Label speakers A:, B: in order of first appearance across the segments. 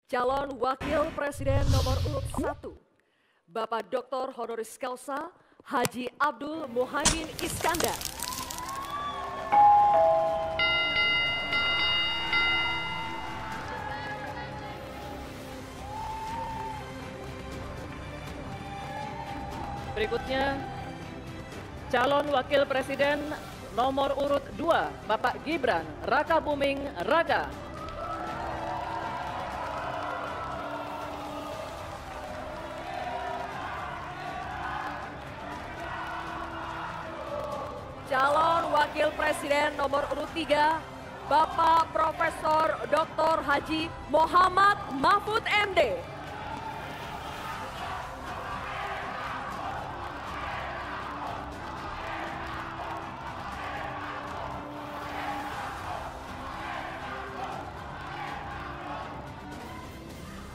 A: Calon Wakil Presiden nomor urut 1, Bapak Dr. Honoris Causa Haji Abdul Muhaimin Iskandar. Berikutnya, Calon Wakil Presiden nomor urut 2, Bapak Gibran Rakabuming Raka. Calon Wakil Presiden nomor urut 3, Bapak Profesor Dr. Haji Muhammad Mahfud MD.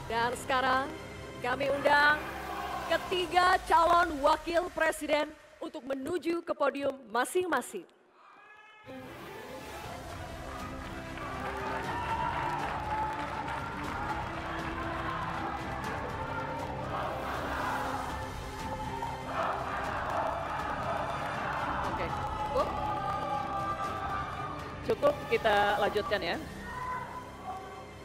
A: Dan sekarang kami undang ketiga calon wakil presiden untuk menuju ke podium masing-masing. Oke, cukup? Cukup, kita lanjutkan ya.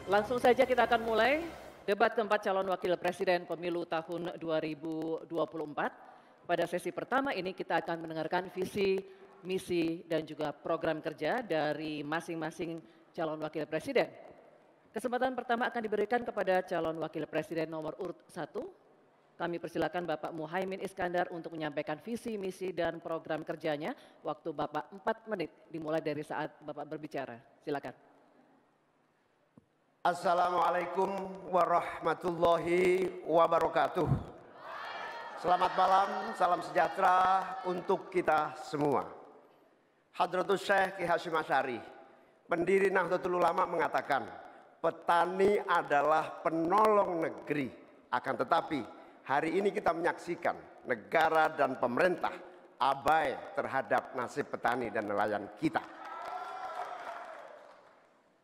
A: Langsung saja kita akan mulai debat keempat calon wakil presiden pemilu tahun 2024. Pada sesi pertama ini kita akan mendengarkan visi, misi, dan juga program kerja dari masing-masing calon wakil presiden. Kesempatan pertama akan diberikan kepada calon wakil presiden nomor urut 1. Kami persilakan Bapak Muhaimin Iskandar untuk menyampaikan visi, misi, dan program kerjanya. Waktu Bapak 4 menit dimulai dari saat Bapak berbicara. Silakan.
B: Assalamualaikum warahmatullahi wabarakatuh. Selamat malam, salam sejahtera untuk kita semua. Hadratus Syekh Ki Hasyim Asy'ari, pendiri Nahdlatul Ulama mengatakan, petani adalah penolong negeri. Akan tetapi, hari ini kita menyaksikan negara dan pemerintah abai terhadap nasib petani dan nelayan kita.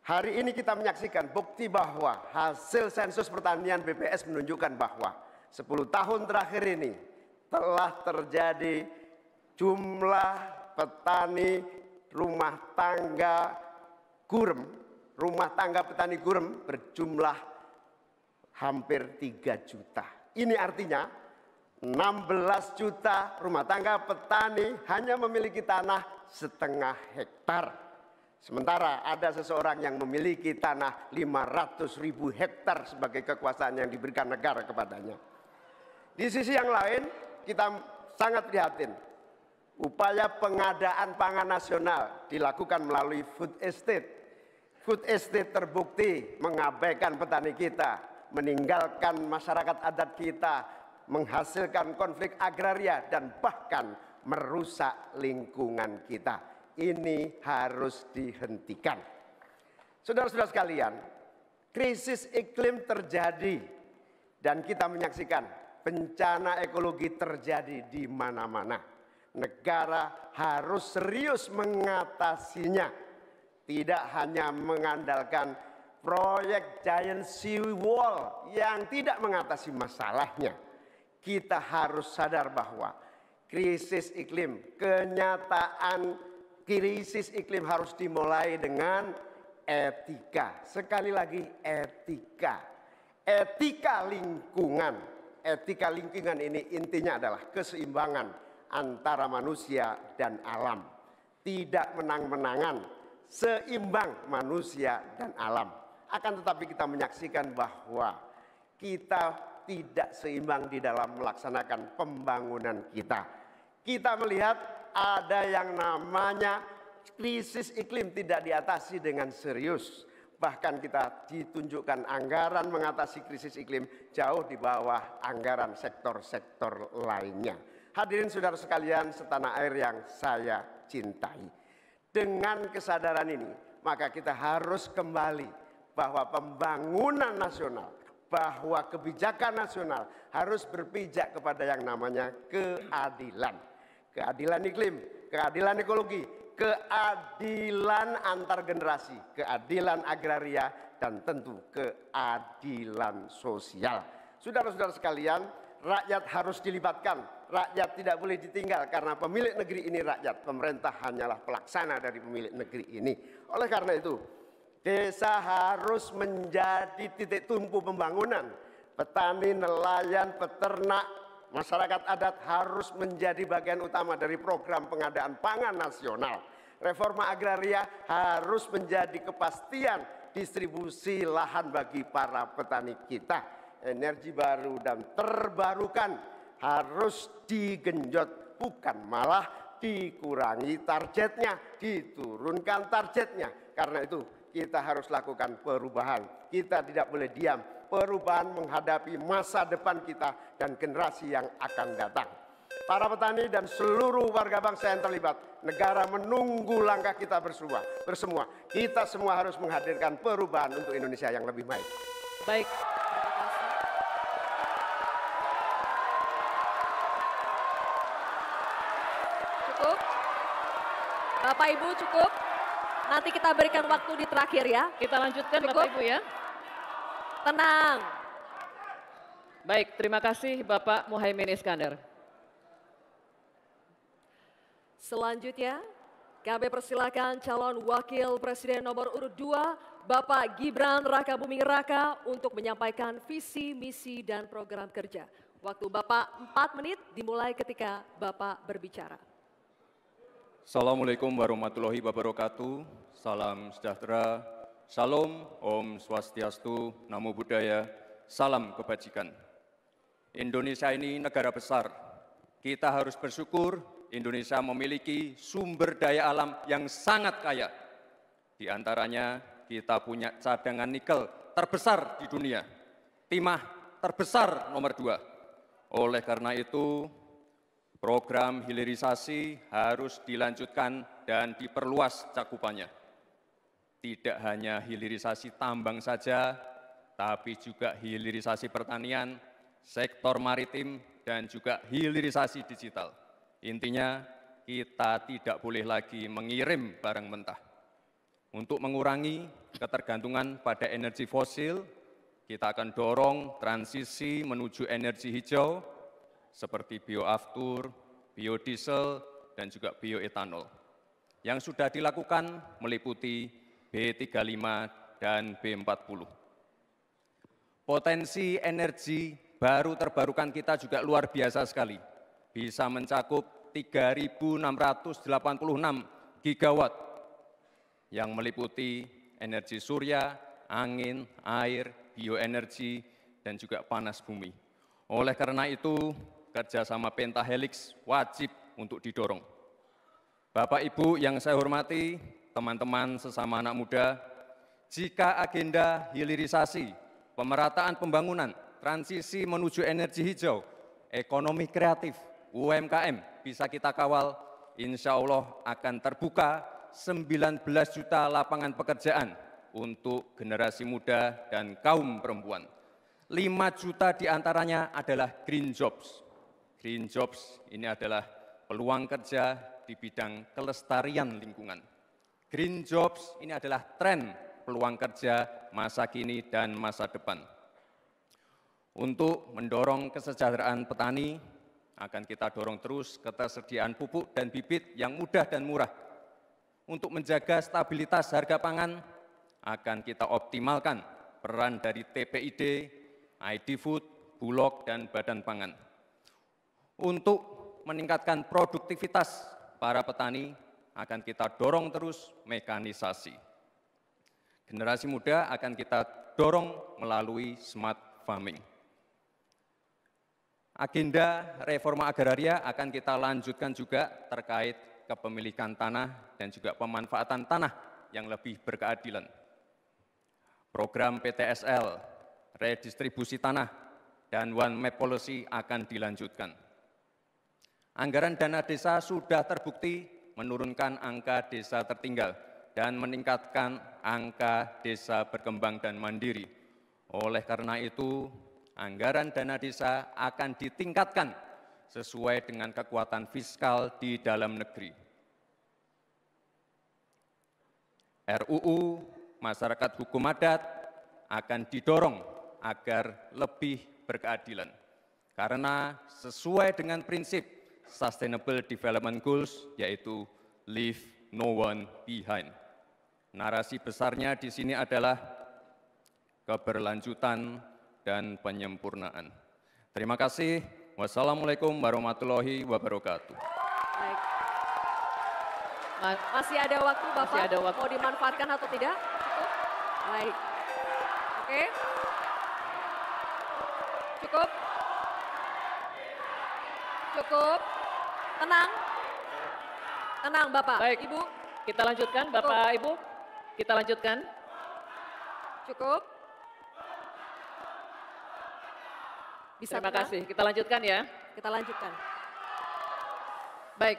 B: Hari ini kita menyaksikan bukti bahwa hasil sensus pertanian BPS menunjukkan bahwa 10 tahun terakhir ini telah terjadi jumlah petani rumah tangga petani gurem berjumlah hampir 3 juta. Ini artinya 16 juta rumah tangga petani hanya memiliki tanah setengah hektar. Sementara ada seseorang yang memiliki tanah 500.000 hektar sebagai kekuasaan yang diberikan negara kepadanya. Di sisi yang lain, kita sangat prihatin. Upaya pengadaan pangan nasional dilakukan melalui food estate. Food estate terbukti mengabaikan petani kita, meninggalkan masyarakat adat kita, menghasilkan konflik agraria, dan bahkan merusak lingkungan kita. Ini harus dihentikan. Saudara-saudara sekalian, krisis iklim terjadi dan kita menyaksikan bencana ekologi terjadi di mana-mana. Negara harus serius mengatasinya. Tidak hanya mengandalkan proyek giant sea wall yang tidak mengatasi masalahnya. Kita harus sadar bahwa krisis iklim, krisis iklim harus dimulai dengan etika. Sekali lagi etika. Etika lingkungan. Etika lingkungan ini intinya adalah keseimbangan antara manusia dan alam. Tidak menang-menangan, seimbang manusia dan alam. Akan tetapi kita menyaksikan bahwa kita tidak seimbang di dalam melaksanakan pembangunan kita. Kita melihat ada yang namanya krisis iklim tidak diatasi dengan serius. Bahkan kita ditunjukkan anggaran mengatasi krisis iklim jauh di bawah anggaran sektor-sektor lainnya. Hadirin saudara sekalian setanah air yang saya cintai. Dengan kesadaran ini, maka kita harus kembali bahwa pembangunan nasional, bahwa kebijakan nasional harus berpijak kepada yang namanya keadilan. Keadilan iklim, keadilan ekologi, keadilan antar generasi, keadilan agraria, dan tentu keadilan sosial. Saudara-saudara sekalian, rakyat harus dilibatkan, rakyat tidak boleh ditinggal karena pemilik negeri ini rakyat, pemerintah hanyalah pelaksana dari pemilik negeri ini. Oleh karena itu, desa harus menjadi titik tumpu pembangunan. Petani, nelayan, peternak, masyarakat adat harus menjadi bagian utama dari program pengadaan pangan nasional. Reforma agraria harus menjadi kepastian distribusi lahan bagi para petani kita. Energi baru dan terbarukan harus digenjot, bukan malah dikurangi targetnya, diturunkan targetnya. Karena itu kita harus lakukan perubahan. Kita tidak boleh diam. Perubahan menghadapi masa depan kita dan generasi yang akan datang. Para petani dan seluruh warga bangsa yang terlibat, negara menunggu langkah kita bersemua. Kita semua harus menghadirkan perubahan untuk Indonesia yang lebih baik.
A: Baik.
C: Cukup. Bapak Ibu cukup. Nanti kita berikan waktu di terakhir ya.
A: Kita lanjutkan
C: Cukup.
A: Bapak Ibu ya.
C: Tenang.
A: Baik, terima kasih Bapak Muhaimin Iskandar.
C: Selanjutnya kami persilakan calon wakil presiden nomor urut 2 Bapak Gibran Rakabuming Raka untuk menyampaikan visi, misi dan program kerja. Waktu Bapak 4 menit dimulai ketika Bapak berbicara.
D: Assalamualaikum warahmatullahi wabarakatuh. Salam sejahtera, Shalom, Om Swastiastu, Namo Buddhaya, salam kebajikan. Indonesia ini negara besar. Kita harus bersyukur Indonesia memiliki sumber daya alam yang sangat kaya. Di antaranya kita punya cadangan nikel terbesar di dunia, timah terbesar nomor 2. Oleh karena itu, program hilirisasi harus dilanjutkan dan diperluas cakupannya. Tidak hanya hilirisasi tambang saja, tapi juga hilirisasi pertanian, sektor maritim, dan juga hilirisasi digital. Intinya, kita tidak boleh lagi mengirim barang mentah. Untuk mengurangi ketergantungan pada energi fosil, kita akan dorong transisi menuju energi hijau, seperti bioaftur, biodiesel, dan juga bioetanol. Yang sudah dilakukan meliputi B35 dan B40. Potensi energi baru terbarukan kita juga luar biasa sekali. Bisa mencakup 3.686 gigawatt yang meliputi energi surya, angin, air, bioenergi, dan juga panas bumi. Oleh karena itu, kerjasama Pentahelix wajib untuk didorong. Bapak Ibu yang saya hormati, teman-teman sesama anak muda, jika agenda hilirisasi, pemerataan pembangunan, transisi menuju energi hijau, ekonomi kreatif, UMKM bisa kita kawal, insya Allah akan terbuka 19 juta lapangan pekerjaan untuk generasi muda dan kaum perempuan. 5 juta diantaranya adalah green jobs. Green jobs ini adalah peluang kerja di bidang kelestarian lingkungan. Green jobs ini adalah tren peluang kerja masa kini dan masa depan. Untuk mendorong kesejahteraan petani, akan kita dorong terus ketersediaan pupuk dan bibit yang mudah dan murah. Untuk menjaga stabilitas harga pangan, akan kita optimalkan peran dari TPID, ID Food, Bulog, dan Badan Pangan. Untuk meningkatkan produktivitas para petani, akan kita dorong terus mekanisasi. Generasi muda akan kita dorong melalui smart farming. Agenda reforma agraria akan kita lanjutkan juga terkait kepemilikan tanah dan juga pemanfaatan tanah yang lebih berkeadilan. Program PTSL, redistribusi tanah, dan One Map Policy akan dilanjutkan. Anggaran dana desa sudah terbukti menurunkan angka desa tertinggal dan meningkatkan angka desa berkembang dan mandiri. Oleh karena itu, anggaran dana desa akan ditingkatkan sesuai dengan kekuatan fiskal di dalam negeri. RUU Masyarakat Hukum Adat akan didorong agar lebih berkeadilan. Karena sesuai dengan prinsip Sustainable Development Goals, yaitu Leave No One Behind. Narasi besarnya di sini adalah keberlanjutan dan penyempurnaan. Terima kasih. Wassalamualaikum warahmatullahi wabarakatuh.
C: Baik. Masih ada waktu, Bapak?
A: Masih ada waktu.
C: Mau dimanfaatkan atau tidak? Cukup? Baik. Oke. Cukup? Cukup? Tenang? Tenang, Bapak.
A: Baik.
C: Ibu?
A: Kita lanjutkan, Bapak, Ibu. Kita lanjutkan.
C: Cukup? Bisa
A: Terima
C: tenang?
A: kasih. Kita lanjutkan ya.
C: Kita lanjutkan.
A: Baik.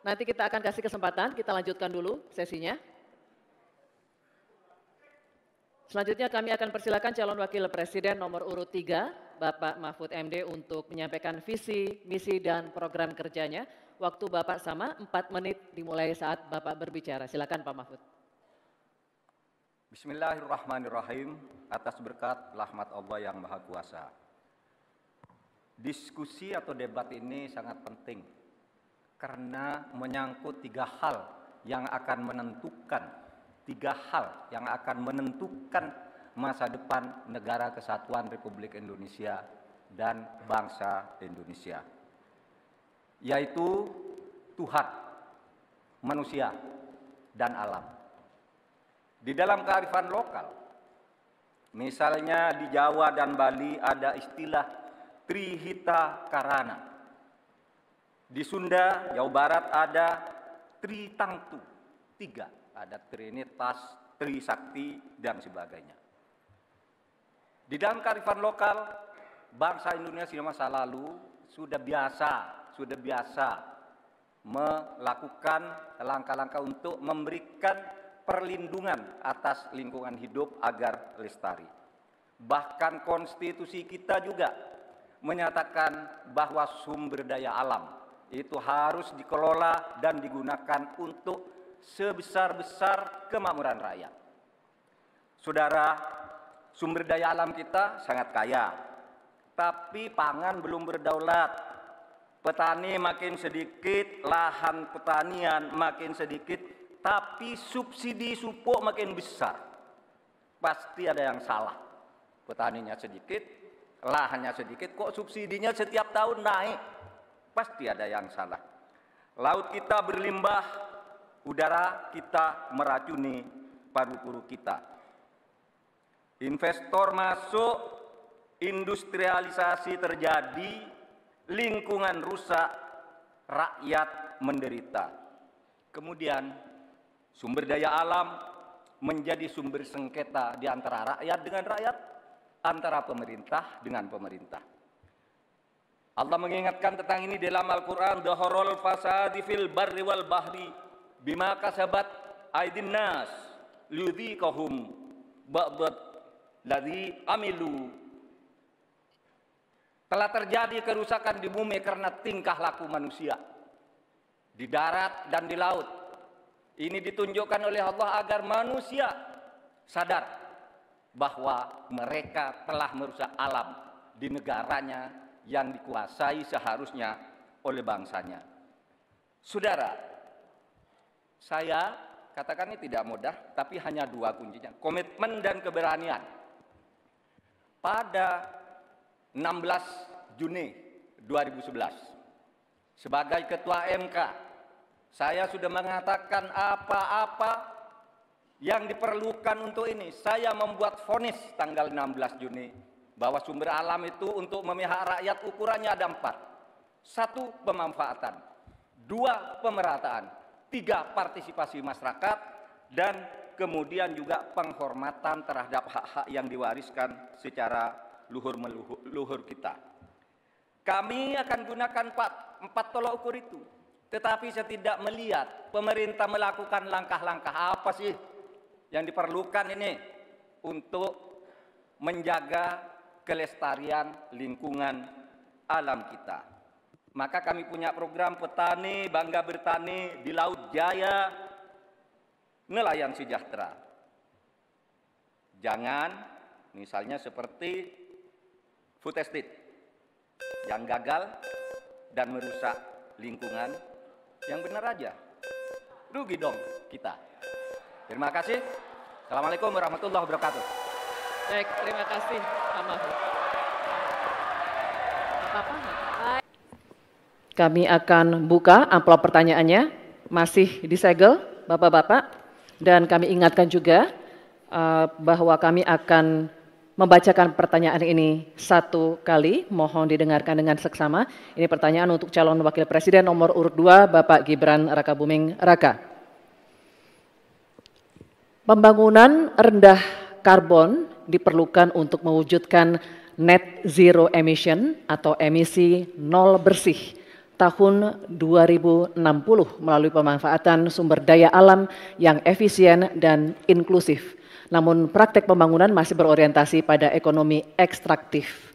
A: Nanti kita akan kasih kesempatan, kita lanjutkan dulu sesinya. Selanjutnya kami akan persilakan calon wakil presiden nomor urut 3, Bapak Mahfud MD untuk menyampaikan visi, misi, dan program kerjanya. Waktu Bapak sama 4 menit dimulai saat Bapak berbicara. Silakan Pak Mahfud.
E: Bismillahirrahmanirrahim, atas berkat rahmat Allah yang Maha Kuasa. Diskusi atau debat ini sangat penting karena menyangkut 3 hal yang akan menentukan masa depan negara kesatuan Republik Indonesia dan bangsa Indonesia, yaitu Tuhan, manusia, dan alam. Di dalam kearifan lokal, misalnya di Jawa dan Bali ada istilah Trihita Karana. Di Sunda, Jawa Barat ada Tritangtu, 3. Ada Trinitas, Trisakti, dan sebagainya. Di dalam kearifan lokal, bangsa Indonesia di masa lalu sudah biasa melakukan langkah-langkah untuk memberikan perlindungan atas lingkungan hidup agar lestari. Bahkan konstitusi kita juga menyatakan bahwa sumber daya alam itu harus dikelola dan digunakan untuk sebesar-besar kemakmuran rakyat. Saudara, sumber daya alam kita sangat kaya, tapi pangan belum berdaulat. Petani makin sedikit, lahan pertanian makin sedikit, tapi subsidi pupuk makin besar. Pasti ada yang salah. Petaninya sedikit, lahannya sedikit, kok subsidinya setiap tahun naik? Pasti ada yang salah. Laut kita berlimbah, udara kita meracuni paru-paru kita. Investor masuk, industrialisasi terjadi, lingkungan rusak, rakyat menderita. Kemudian sumber daya alam menjadi sumber sengketa di antara rakyat dengan rakyat, antara pemerintah dengan pemerintah. Allah mengingatkan tentang ini dalam Al-Quran, Dhaharul fasadi fil barri wal bahri bima kasabat aydin nas liyudhiqahum ba'dad ladzi amilu. Telah terjadi kerusakan di bumi karena tingkah laku manusia di darat dan di laut. Ini ditunjukkan oleh Allah agar manusia sadar bahwa mereka telah merusak alam di negaranya yang dikuasai seharusnya oleh bangsanya. Saudara, saya katakan ini tidak mudah, tapi hanya 2 kuncinya, komitmen dan keberanian. Pada 16 Juni 2011, sebagai Ketua MK, saya sudah mengatakan apa-apa yang diperlukan untuk ini. Saya membuat vonis tanggal 16 Juni bahwa sumber alam itu untuk memihak rakyat ukurannya ada 4. 1, pemanfaatan. 2, pemerataan. 3, partisipasi masyarakat. Dan kemudian juga penghormatan terhadap hak-hak yang diwariskan secara luhur kita. Kami akan gunakan 4 tolok ukur itu. Tetapi saya tidak melihat pemerintah melakukan langkah-langkah apa sih yang diperlukan ini untuk menjaga kelestarian lingkungan alam kita. Maka kami punya program petani bangga bertani di Laut Jaya, nelayan sejahtera. Jangan misalnya seperti food estate yang gagal dan merusak lingkungan. Yang benar aja, rugi dong kita. Terima kasih. Assalamualaikum warahmatullahi wabarakatuh.
A: Baik, terima kasih Pak Mahfud. Kami akan buka amplop pertanyaannya, masih disegel Bapak-Bapak, dan kami ingatkan juga bahwa kami akan membacakan pertanyaan ini satu kali, mohon didengarkan dengan seksama. Ini pertanyaan untuk calon wakil presiden nomor urut 2, Bapak Gibran Rakabuming Raka. Pembangunan rendah karbon diperlukan untuk mewujudkan net zero emission atau emisi nol bersih tahun 2060 melalui pemanfaatan sumber daya alam yang efisien dan inklusif. Namun praktek pembangunan masih berorientasi pada ekonomi ekstraktif.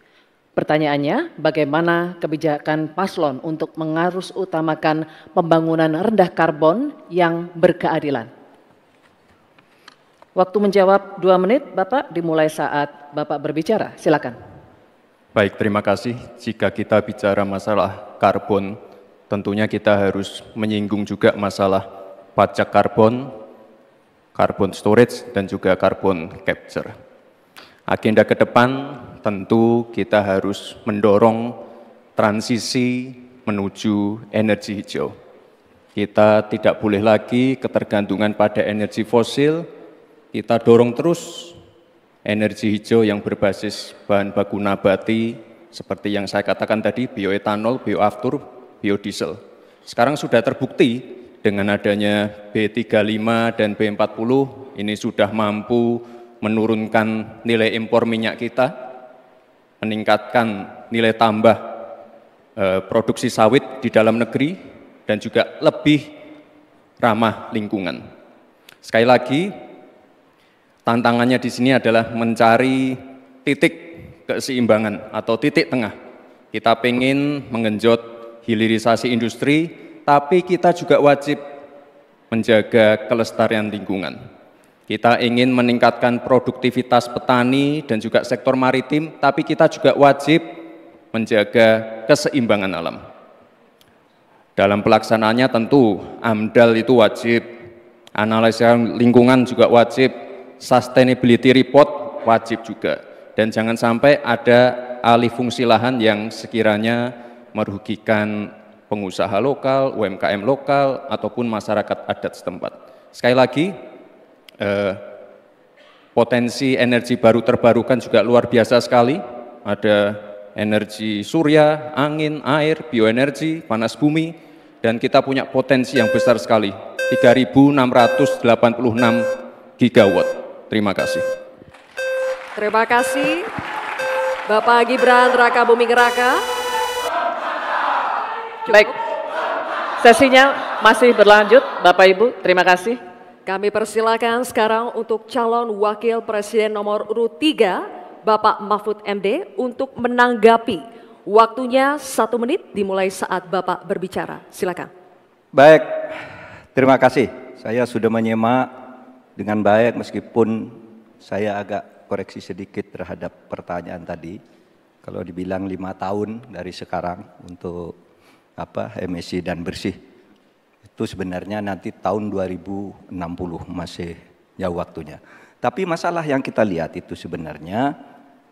A: Pertanyaannya, bagaimana kebijakan paslon untuk mengarusutamakan pembangunan rendah karbon yang berkeadilan? Waktu menjawab 2 menit, Bapak, dimulai saat Bapak berbicara. Silakan.
D: Baik, terima kasih. Jika kita bicara masalah karbon, tentunya kita harus menyinggung juga masalah pajak karbon, carbon storage, dan juga carbon capture. Agenda ke depan tentu kita harus mendorong transisi menuju energi hijau. Kita tidak boleh lagi ketergantungan pada energi fosil, kita dorong terus energi hijau yang berbasis bahan baku nabati, seperti yang saya katakan tadi, bioetanol, bioaftur, biodiesel. Sekarang sudah terbukti dengan adanya B35 dan B40, ini sudah mampu menurunkan nilai impor minyak kita, meningkatkan nilai tambah produksi sawit di dalam negeri, dan juga lebih ramah lingkungan. Sekali lagi, tantangannya di sini adalah mencari titik keseimbangan atau titik tengah. Kita ingin menggenjot hilirisasi industri, tapi kita juga wajib menjaga kelestarian lingkungan. Kita ingin meningkatkan produktivitas petani dan juga sektor maritim, tapi kita juga wajib menjaga keseimbangan alam. Dalam pelaksanaannya tentu AMDAL itu wajib, analisa lingkungan juga wajib, sustainability report wajib juga. Dan jangan sampai ada alih fungsi lahan yang sekiranya merugikan pengusaha lokal, UMKM lokal, ataupun masyarakat adat setempat. Sekali lagi, potensi energi baru terbarukan juga luar biasa sekali. Ada energi surya, angin, air, bioenergi, panas bumi, dan kita punya potensi yang besar sekali, 3.686 gigawatt. Terima kasih.
C: Terima kasih, Bapak Gibran Rakabuming Raka.
A: Baik, sesinya masih berlanjut, Bapak Ibu, terima kasih.
C: Kami persilakan sekarang untuk calon wakil presiden nomor urut 3, Bapak Mahfud MD, untuk menanggapi. Waktunya 1 menit dimulai saat Bapak berbicara. Silakan.
E: Baik, terima kasih. Saya sudah menyimak dengan baik meskipun saya agak koreksi sedikit terhadap pertanyaan tadi. Kalau dibilang 5 tahun dari sekarang untuk emisi dan bersih, itu sebenarnya nanti tahun 2060 masih jauh waktunya. Tapi masalah yang kita lihat itu sebenarnya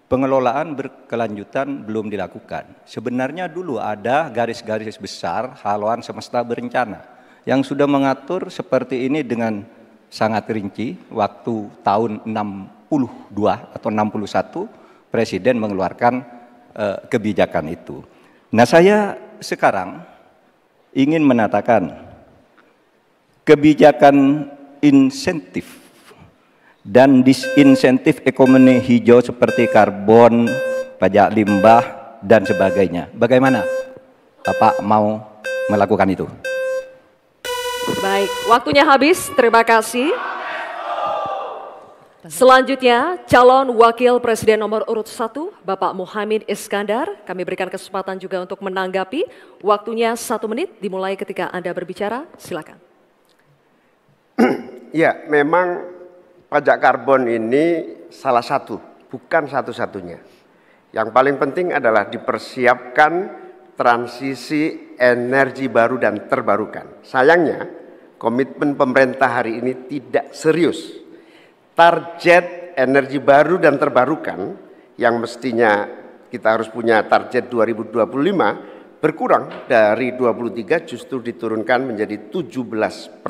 E: pengelolaan berkelanjutan belum dilakukan. Sebenarnya dulu ada garis-garis besar haluan semesta berencana yang sudah mengatur seperti ini dengan sangat rinci. Waktu tahun 62 atau 61 Presiden mengeluarkan kebijakan itu. Nah, saya sekarang ingin menatakan kebijakan insentif dan disinsentif ekonomi hijau seperti karbon, pajak limbah, dan sebagainya. Bagaimana Bapak mau melakukan itu?
C: Baik, waktunya habis. Terima kasih. Selanjutnya, calon wakil presiden nomor urut 1, Bapak Muhaimin Iskandar. Kami berikan kesempatan juga untuk menanggapi. Waktunya 1 menit dimulai ketika Anda berbicara. Silakan.
B: Ya, memang pajak karbon ini salah satu, bukan satu-satunya. Yang paling penting adalah dipersiapkan transisi energi baru dan terbarukan. Sayangnya, komitmen pemerintah hari ini tidak serius. Target energi baru dan terbarukan yang mestinya kita harus punya target 2025 berkurang dari 23 justru diturunkan menjadi 17%.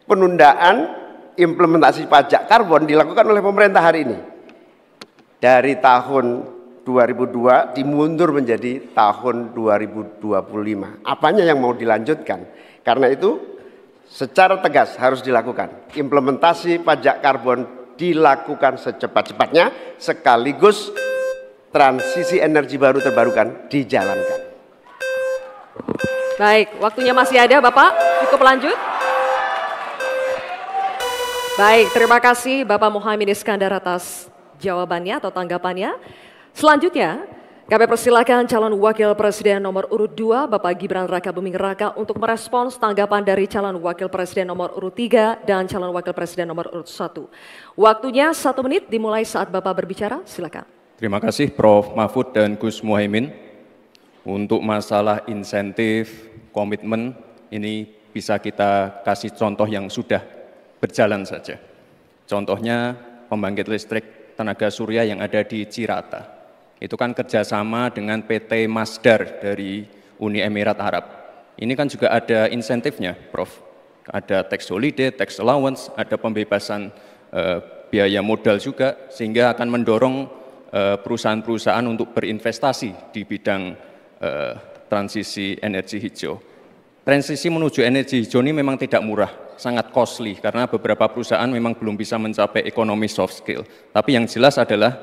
B: Penundaan implementasi pajak karbon dilakukan oleh pemerintah hari ini. Dari tahun 2002 dimundur menjadi tahun 2025. Apanya yang mau dilanjutkan? Karena itu secara tegas harus dilakukan. Implementasi pajak karbon dilakukan secepat-cepatnya sekaligus transisi energi baru terbarukan dijalankan.
C: Baik, waktunya masih ada Bapak, cukup lanjut. Baik, terima kasih Bapak Muhaimin Iskandar atas jawabannya atau tanggapannya. Selanjutnya, kami persilakan calon wakil presiden nomor urut 2 Bapak Gibran Rakabuming Raka untuk merespons tanggapan dari calon wakil presiden nomor urut 3 dan calon wakil presiden nomor urut 1. Waktunya 1 menit dimulai saat Bapak berbicara, silakan.
D: Terima kasih Prof. Mahfud dan Gus Muhaimin. Untuk masalah insentif, komitmen, ini bisa kita kasih contoh yang sudah berjalan saja. Contohnya pembangkit listrik tenaga surya yang ada di Cirata. Itu kan kerjasama dengan PT Masdar dari Uni Emirat Arab. Ini kan juga ada insentifnya, Prof. Ada tax holiday, tax allowance, ada pembebasan biaya modal juga, sehingga akan mendorong perusahaan-perusahaan untuk berinvestasi di bidang transisi energi hijau. Transisi menuju energi hijau ini memang tidak murah, sangat costly karena beberapa perusahaan memang belum bisa mencapai ekonomi soft skill. Tapi yang jelas adalah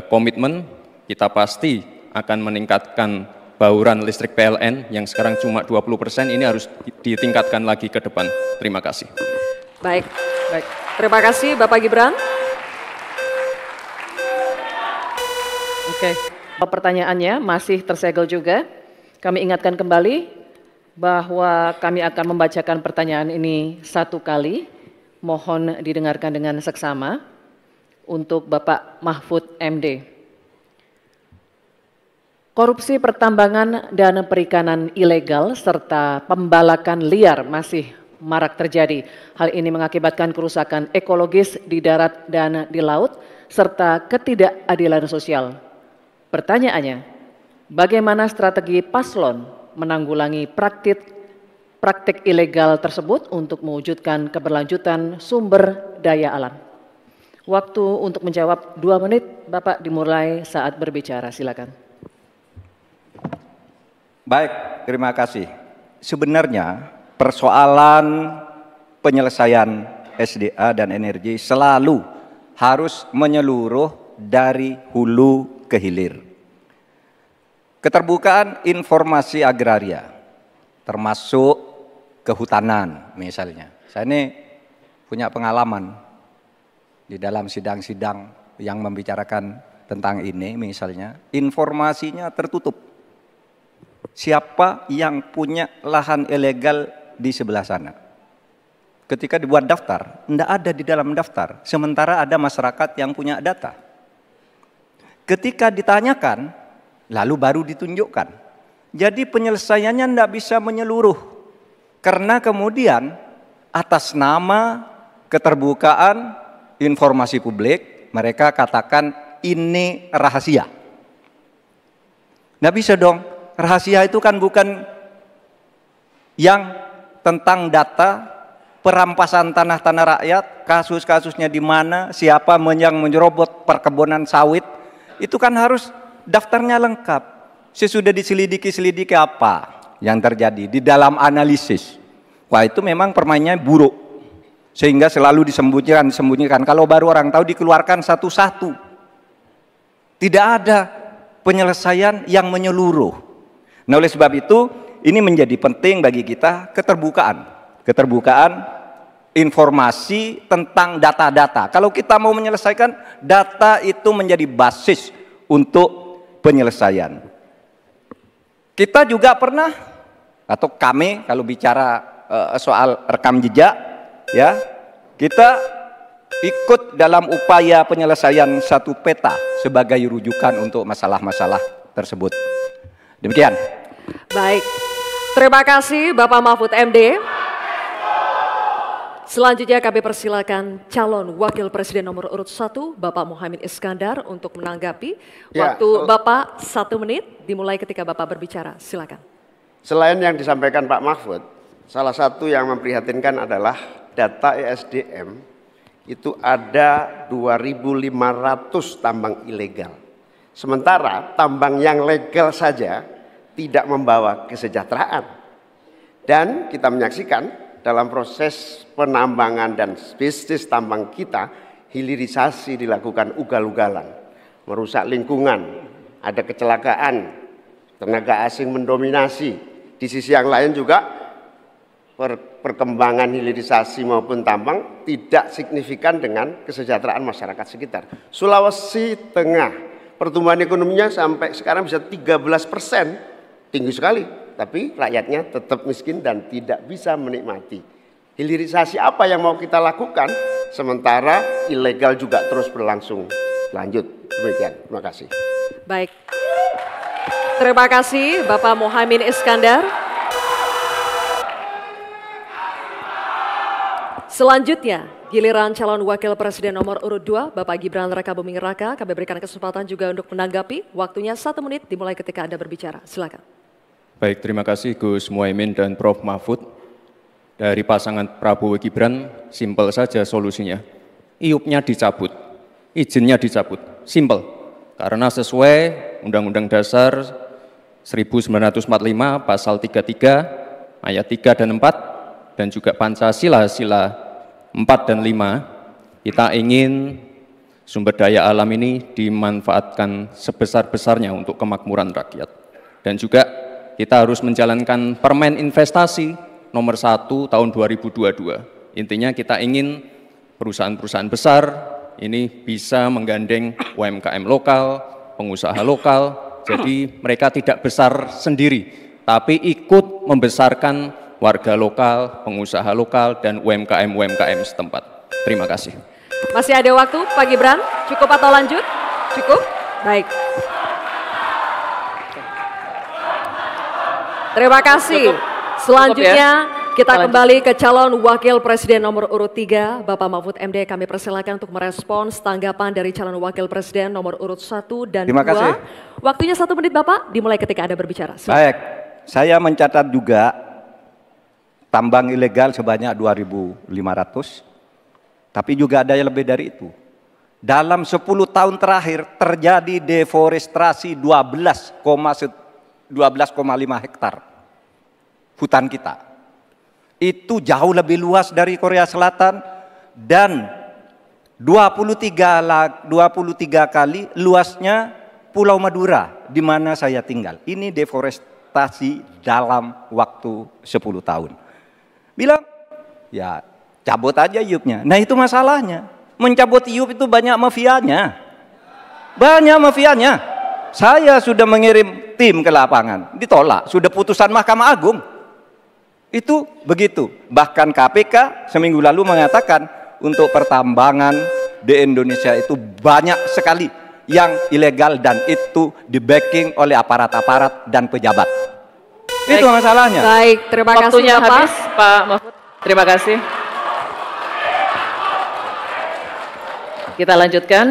D: komitmen kita pasti akan meningkatkan bauran listrik PLN yang sekarang cuma 20%, ini harus ditingkatkan lagi ke depan. Terima kasih.
C: Baik. Terima kasih Bapak Gibran.
A: Oke, pertanyaannya masih tersegel juga. Kami ingatkan kembali bahwa kami akan membacakan pertanyaan ini 1 kali. Mohon didengarkan dengan seksama untuk Bapak Mahfud MD. Korupsi pertambangan dan perikanan ilegal serta pembalakan liar masih marak terjadi. Hal ini mengakibatkan kerusakan ekologis di darat dan di laut serta ketidakadilan sosial. Pertanyaannya, bagaimana strategi paslon menanggulangi praktik ilegal tersebut untuk mewujudkan keberlanjutan sumber daya alam? Waktu untuk menjawab 2 menit, Bapak dimulai saat berbicara, silakan.
E: Baik, terima kasih. Sebenarnya persoalan penyelesaian SDA dan energi selalu harus menyeluruh dari hulu ke hilir. Keterbukaan informasi agraria, termasuk kehutanan misalnya. Saya ini punya pengalaman di dalam sidang-sidang yang membicarakan tentang ini misalnya, informasinya tertutup. Siapa yang punya lahan ilegal di sebelah sana? Ketika dibuat daftar, tidak ada di dalam daftar, sementara ada masyarakat yang punya data. Ketika ditanyakan, lalu baru ditunjukkan. Jadi penyelesaiannya tidak bisa menyeluruh. Karena kemudian atas nama keterbukaan informasi publik, mereka katakan ini rahasia. Tidak bisa dong, rahasia itu kan bukan yang tentang data, perampasan tanah-tanah rakyat, kasus-kasusnya di mana, siapa yang menyerobot perkebunan sawit, itu kan harus daftarnya lengkap. Sesudah diselidiki apa yang terjadi di dalam analisis. Wah, itu memang permainannya buruk. Sehingga selalu disembunyikan. Kalau baru orang tahu dikeluarkan satu-satu. Tidak ada penyelesaian yang menyeluruh. Nah, oleh sebab itu ini menjadi penting bagi kita keterbukaan informasi tentang data-data. Kalau kita mau menyelesaikan, data itu menjadi basis untuk penyelesaian. Kita juga pernah, atau kami kalau bicara soal rekam jejak, ya, kita ikut dalam upaya penyelesaian satu peta sebagai rujukan untuk masalah-masalah tersebut. Demikian.
C: Baik, terima kasih Bapak Mahfud MD. Selanjutnya kami persilakan calon wakil presiden nomor urut 1 Bapak Muhaimin Iskandar untuk menanggapi. Waktu Bapak 1 menit dimulai ketika Bapak berbicara, silakan.
B: Selain yang disampaikan Pak Mahfud, salah satu yang memprihatinkan adalah data ESDM itu ada 2.500 tambang ilegal. Sementara tambang yang legal saja tidak membawa kesejahteraan. Dan kita menyaksikan dalam proses penambangan dan bisnis tambang kita, hilirisasi dilakukan ugal-ugalan, merusak lingkungan, ada kecelakaan, tenaga asing mendominasi. Di sisi yang lain juga perkembangan hilirisasi maupun tambang tidak signifikan dengan kesejahteraan masyarakat sekitar. Sulawesi Tengah, pertumbuhan ekonominya sampai sekarang bisa 13%, tinggi sekali. Tapi rakyatnya tetap miskin dan tidak bisa menikmati. Hilirisasi apa yang mau kita lakukan, sementara ilegal juga terus berlangsung. Lanjut, demikian. Terima kasih.
C: Baik. Terima kasih Bapak Muhaimin Iskandar. Selanjutnya, giliran calon wakil presiden nomor urut 2, Bapak Gibran Rakabuming Raka. Kami berikan kesempatan juga untuk menanggapi. Waktunya 1 menit dimulai ketika Anda berbicara. Silakan.
D: Baik, terima kasih Gus Muhaimin dan Prof. Mahfud. Dari pasangan Prabowo Gibran, simpel saja solusinya. IUP-nya dicabut, izinnya dicabut, simpel. Karena sesuai Undang-Undang Dasar 1945, Pasal 33, Ayat 3 dan 4, dan juga Pancasila, Sila 4 dan 5, kita ingin sumber daya alam ini dimanfaatkan sebesar-besarnya untuk kemakmuran rakyat. Dan juga kita harus menjalankan Permen Investasi nomor 1 tahun 2022. Intinya kita ingin perusahaan-perusahaan besar ini bisa menggandeng UMKM lokal, pengusaha lokal, jadi mereka tidak besar sendiri, tapi ikut membesarkan warga lokal, pengusaha lokal, dan UMKM setempat. Terima kasih.
C: Masih ada waktu Pak Gibran, cukup atau lanjut? Cukup? Baik. Terima kasih. Selanjutnya kita kembali ke calon wakil presiden nomor urut 3, Bapak Mahfud MD. Kami persilakan untuk merespons tanggapan dari calon wakil presiden nomor urut 1 dan 2.
E: Terima kasih.
C: Waktunya 1 menit Bapak, dimulai ketika Anda berbicara. Silakan.
E: Baik, saya mencatat juga tambang ilegal sebanyak 2.500, tapi juga ada yang lebih dari itu. Dalam 10 tahun terakhir terjadi deforestasi 12,5 hektar hutan kita. Itu jauh lebih luas dari Korea Selatan dan 23 kali luasnya Pulau Madura di mana saya tinggal. Ini deforestasi dalam waktu 10 tahun. Bilang, ya cabut aja IUP-nya. Nah itu masalahnya. Mencabut IUP itu banyak mafianya. Banyak mafianya. Saya sudah mengirim tim ke lapangan, ditolak. Sudah putusan Mahkamah Agung. Itu begitu. Bahkan KPK seminggu lalu mengatakan untuk pertambangan di Indonesia itu banyak sekali yang ilegal dan itu di-backing oleh aparat-aparat dan pejabat. Baik, itu masalahnya.
C: Baik, terima kasih
A: Waktunya
C: Bapak.
A: habis Pak Mahfud. Terima kasih. Kita lanjutkan.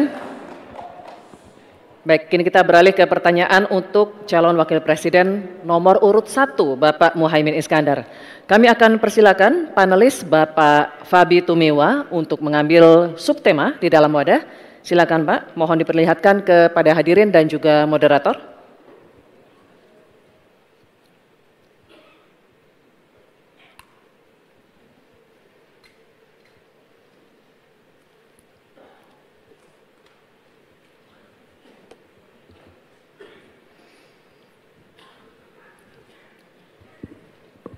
A: Baik, kini kita beralih ke pertanyaan untuk calon wakil presiden nomor urut 1, Bapak Muhaimin Iskandar. Kami akan persilakan panelis Bapak Fabi Tumewa untuk mengambil subtema di dalam wadah. Silakan Pak, mohon diperlihatkan kepada hadirin dan juga moderator.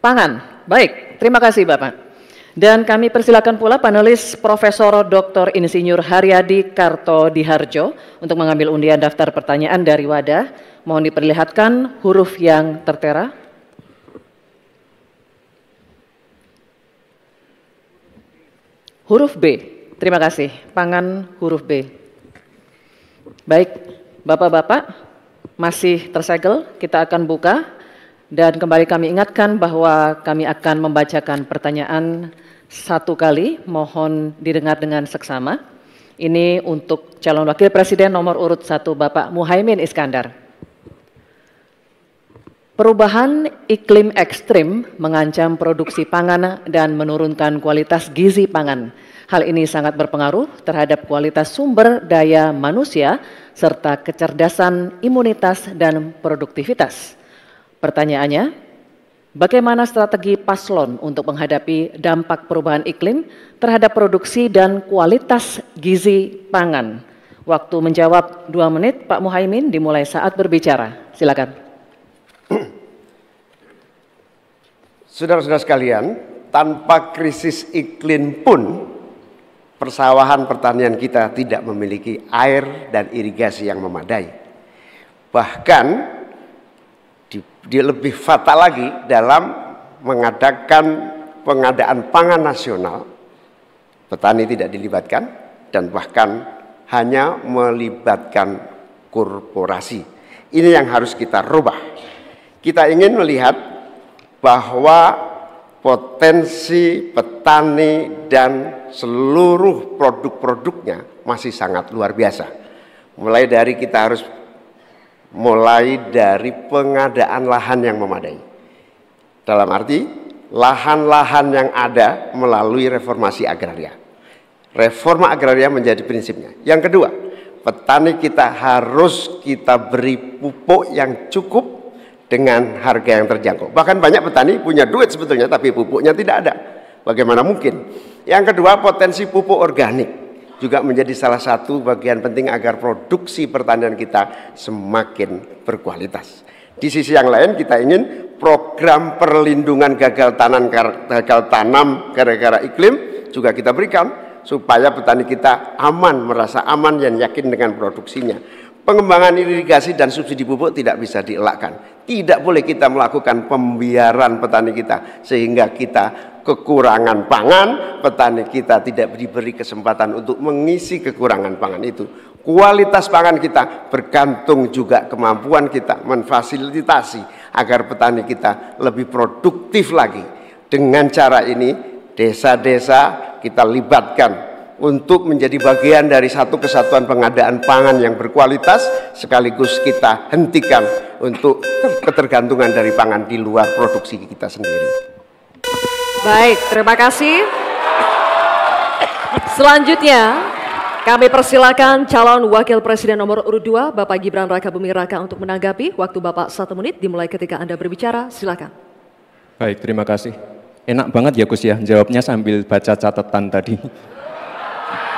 A: Pangan. Baik, terima kasih Bapak. Dan kami persilakan pula panelis Profesor Dr. Insinyur Haryadi Kartodiharjo untuk mengambil undian daftar pertanyaan dari wadah. Mohon diperlihatkan huruf yang tertera. Huruf B. Terima kasih. Pangan huruf B. Baik, Bapak-Bapak, masih tersegel, kita akan buka. Dan kembali kami ingatkan bahwa kami akan membacakan pertanyaan satu kali, mohon didengar dengan seksama. Ini untuk calon wakil presiden nomor urut 1 Bapak Muhaimin Iskandar. Perubahan iklim ekstrim mengancam produksi pangan dan menurunkan kualitas gizi pangan. Hal ini sangat berpengaruh terhadap kualitas sumber daya manusia serta kecerdasan, imunitas, dan produktivitas. Pertanyaannya, bagaimana strategi paslon untuk menghadapi dampak perubahan iklim terhadap produksi dan kualitas gizi pangan? Waktu menjawab 2 menit, Pak Muhaimin, dimulai saat berbicara. Silakan.
B: Saudara-saudara sekalian, tanpa krisis iklim pun persawahan pertanian kita tidak memiliki air dan irigasi yang memadai. Bahkan dia lebih fatal lagi dalam mengadakan pengadaan pangan nasional, petani tidak dilibatkan dan bahkan hanya melibatkan korporasi. Ini yang harus kita rubah. Kita ingin melihat bahwa potensi petani dan seluruh produk-produknya masih sangat luar biasa. Mulai dari pengadaan lahan yang memadai. Dalam arti, lahan-lahan yang ada melalui reformasi agraria. Reforma agraria menjadi prinsipnya. Yang kedua, petani kita harus kita beri pupuk yang cukup dengan harga yang terjangkau. Bahkan banyak petani punya duit sebetulnya, tapi pupuknya tidak ada. Bagaimana mungkin? Yang kedua, potensi pupuk organik juga menjadi salah satu bagian penting agar produksi pertanian kita semakin berkualitas. Di sisi yang lain, kita ingin program perlindungan gagal tanam gara-gara iklim juga kita berikan supaya petani kita aman, merasa aman dan yakin dengan produksinya. Pengembangan irigasi dan subsidi pupuk tidak bisa dielakkan. Tidak boleh kita melakukan pembiaran petani kita sehingga kita kekurangan pangan, petani kita tidak diberi kesempatan untuk mengisi kekurangan pangan itu. Kualitas pangan kita bergantung juga kemampuan kita memfasilitasi agar petani kita lebih produktif lagi. Dengan cara ini, desa-desa kita libatkan untuk menjadi bagian dari satu kesatuan pengadaan pangan yang berkualitas, sekaligus kita hentikan untuk ketergantungan dari pangan di luar produksi kita sendiri.
C: Baik, terima kasih. Selanjutnya, kami persilakan calon wakil presiden nomor urut 2, Bapak Gibran Rakabuming Raka untuk menanggapi. Waktu Bapak 1 menit dimulai ketika Anda berbicara, silakan.
D: Baik, terima kasih. Enak banget ya Gus ya, jawabnya sambil baca catatan tadi.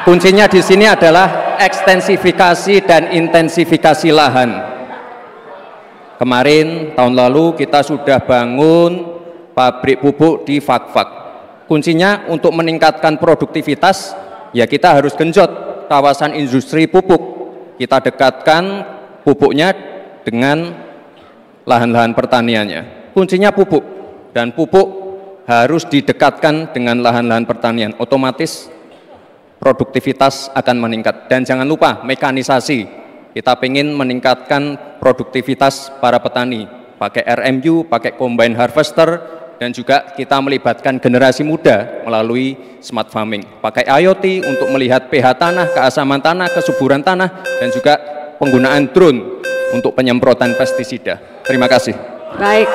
D: Kuncinya di sini adalah ekstensifikasi dan intensifikasi lahan. Kemarin, tahun lalu kita sudah bangun pabrik pupuk di Fak-Fak. Kuncinya untuk meningkatkan produktivitas, ya kita harus genjot kawasan industri pupuk. Kita dekatkan pupuknya dengan lahan-lahan pertaniannya. Kuncinya pupuk, dan pupuk harus didekatkan dengan lahan-lahan pertanian. Otomatis produktivitas akan meningkat. Dan jangan lupa mekanisasi. Kita ingin meningkatkan produktivitas para petani. Pakai RMU, pakai combine harvester, dan juga kita melibatkan generasi muda melalui smart farming. Pakai IoT untuk melihat pH tanah, keasaman tanah, kesuburan tanah, dan juga penggunaan drone untuk penyemprotan pestisida. Terima kasih.
C: Baik,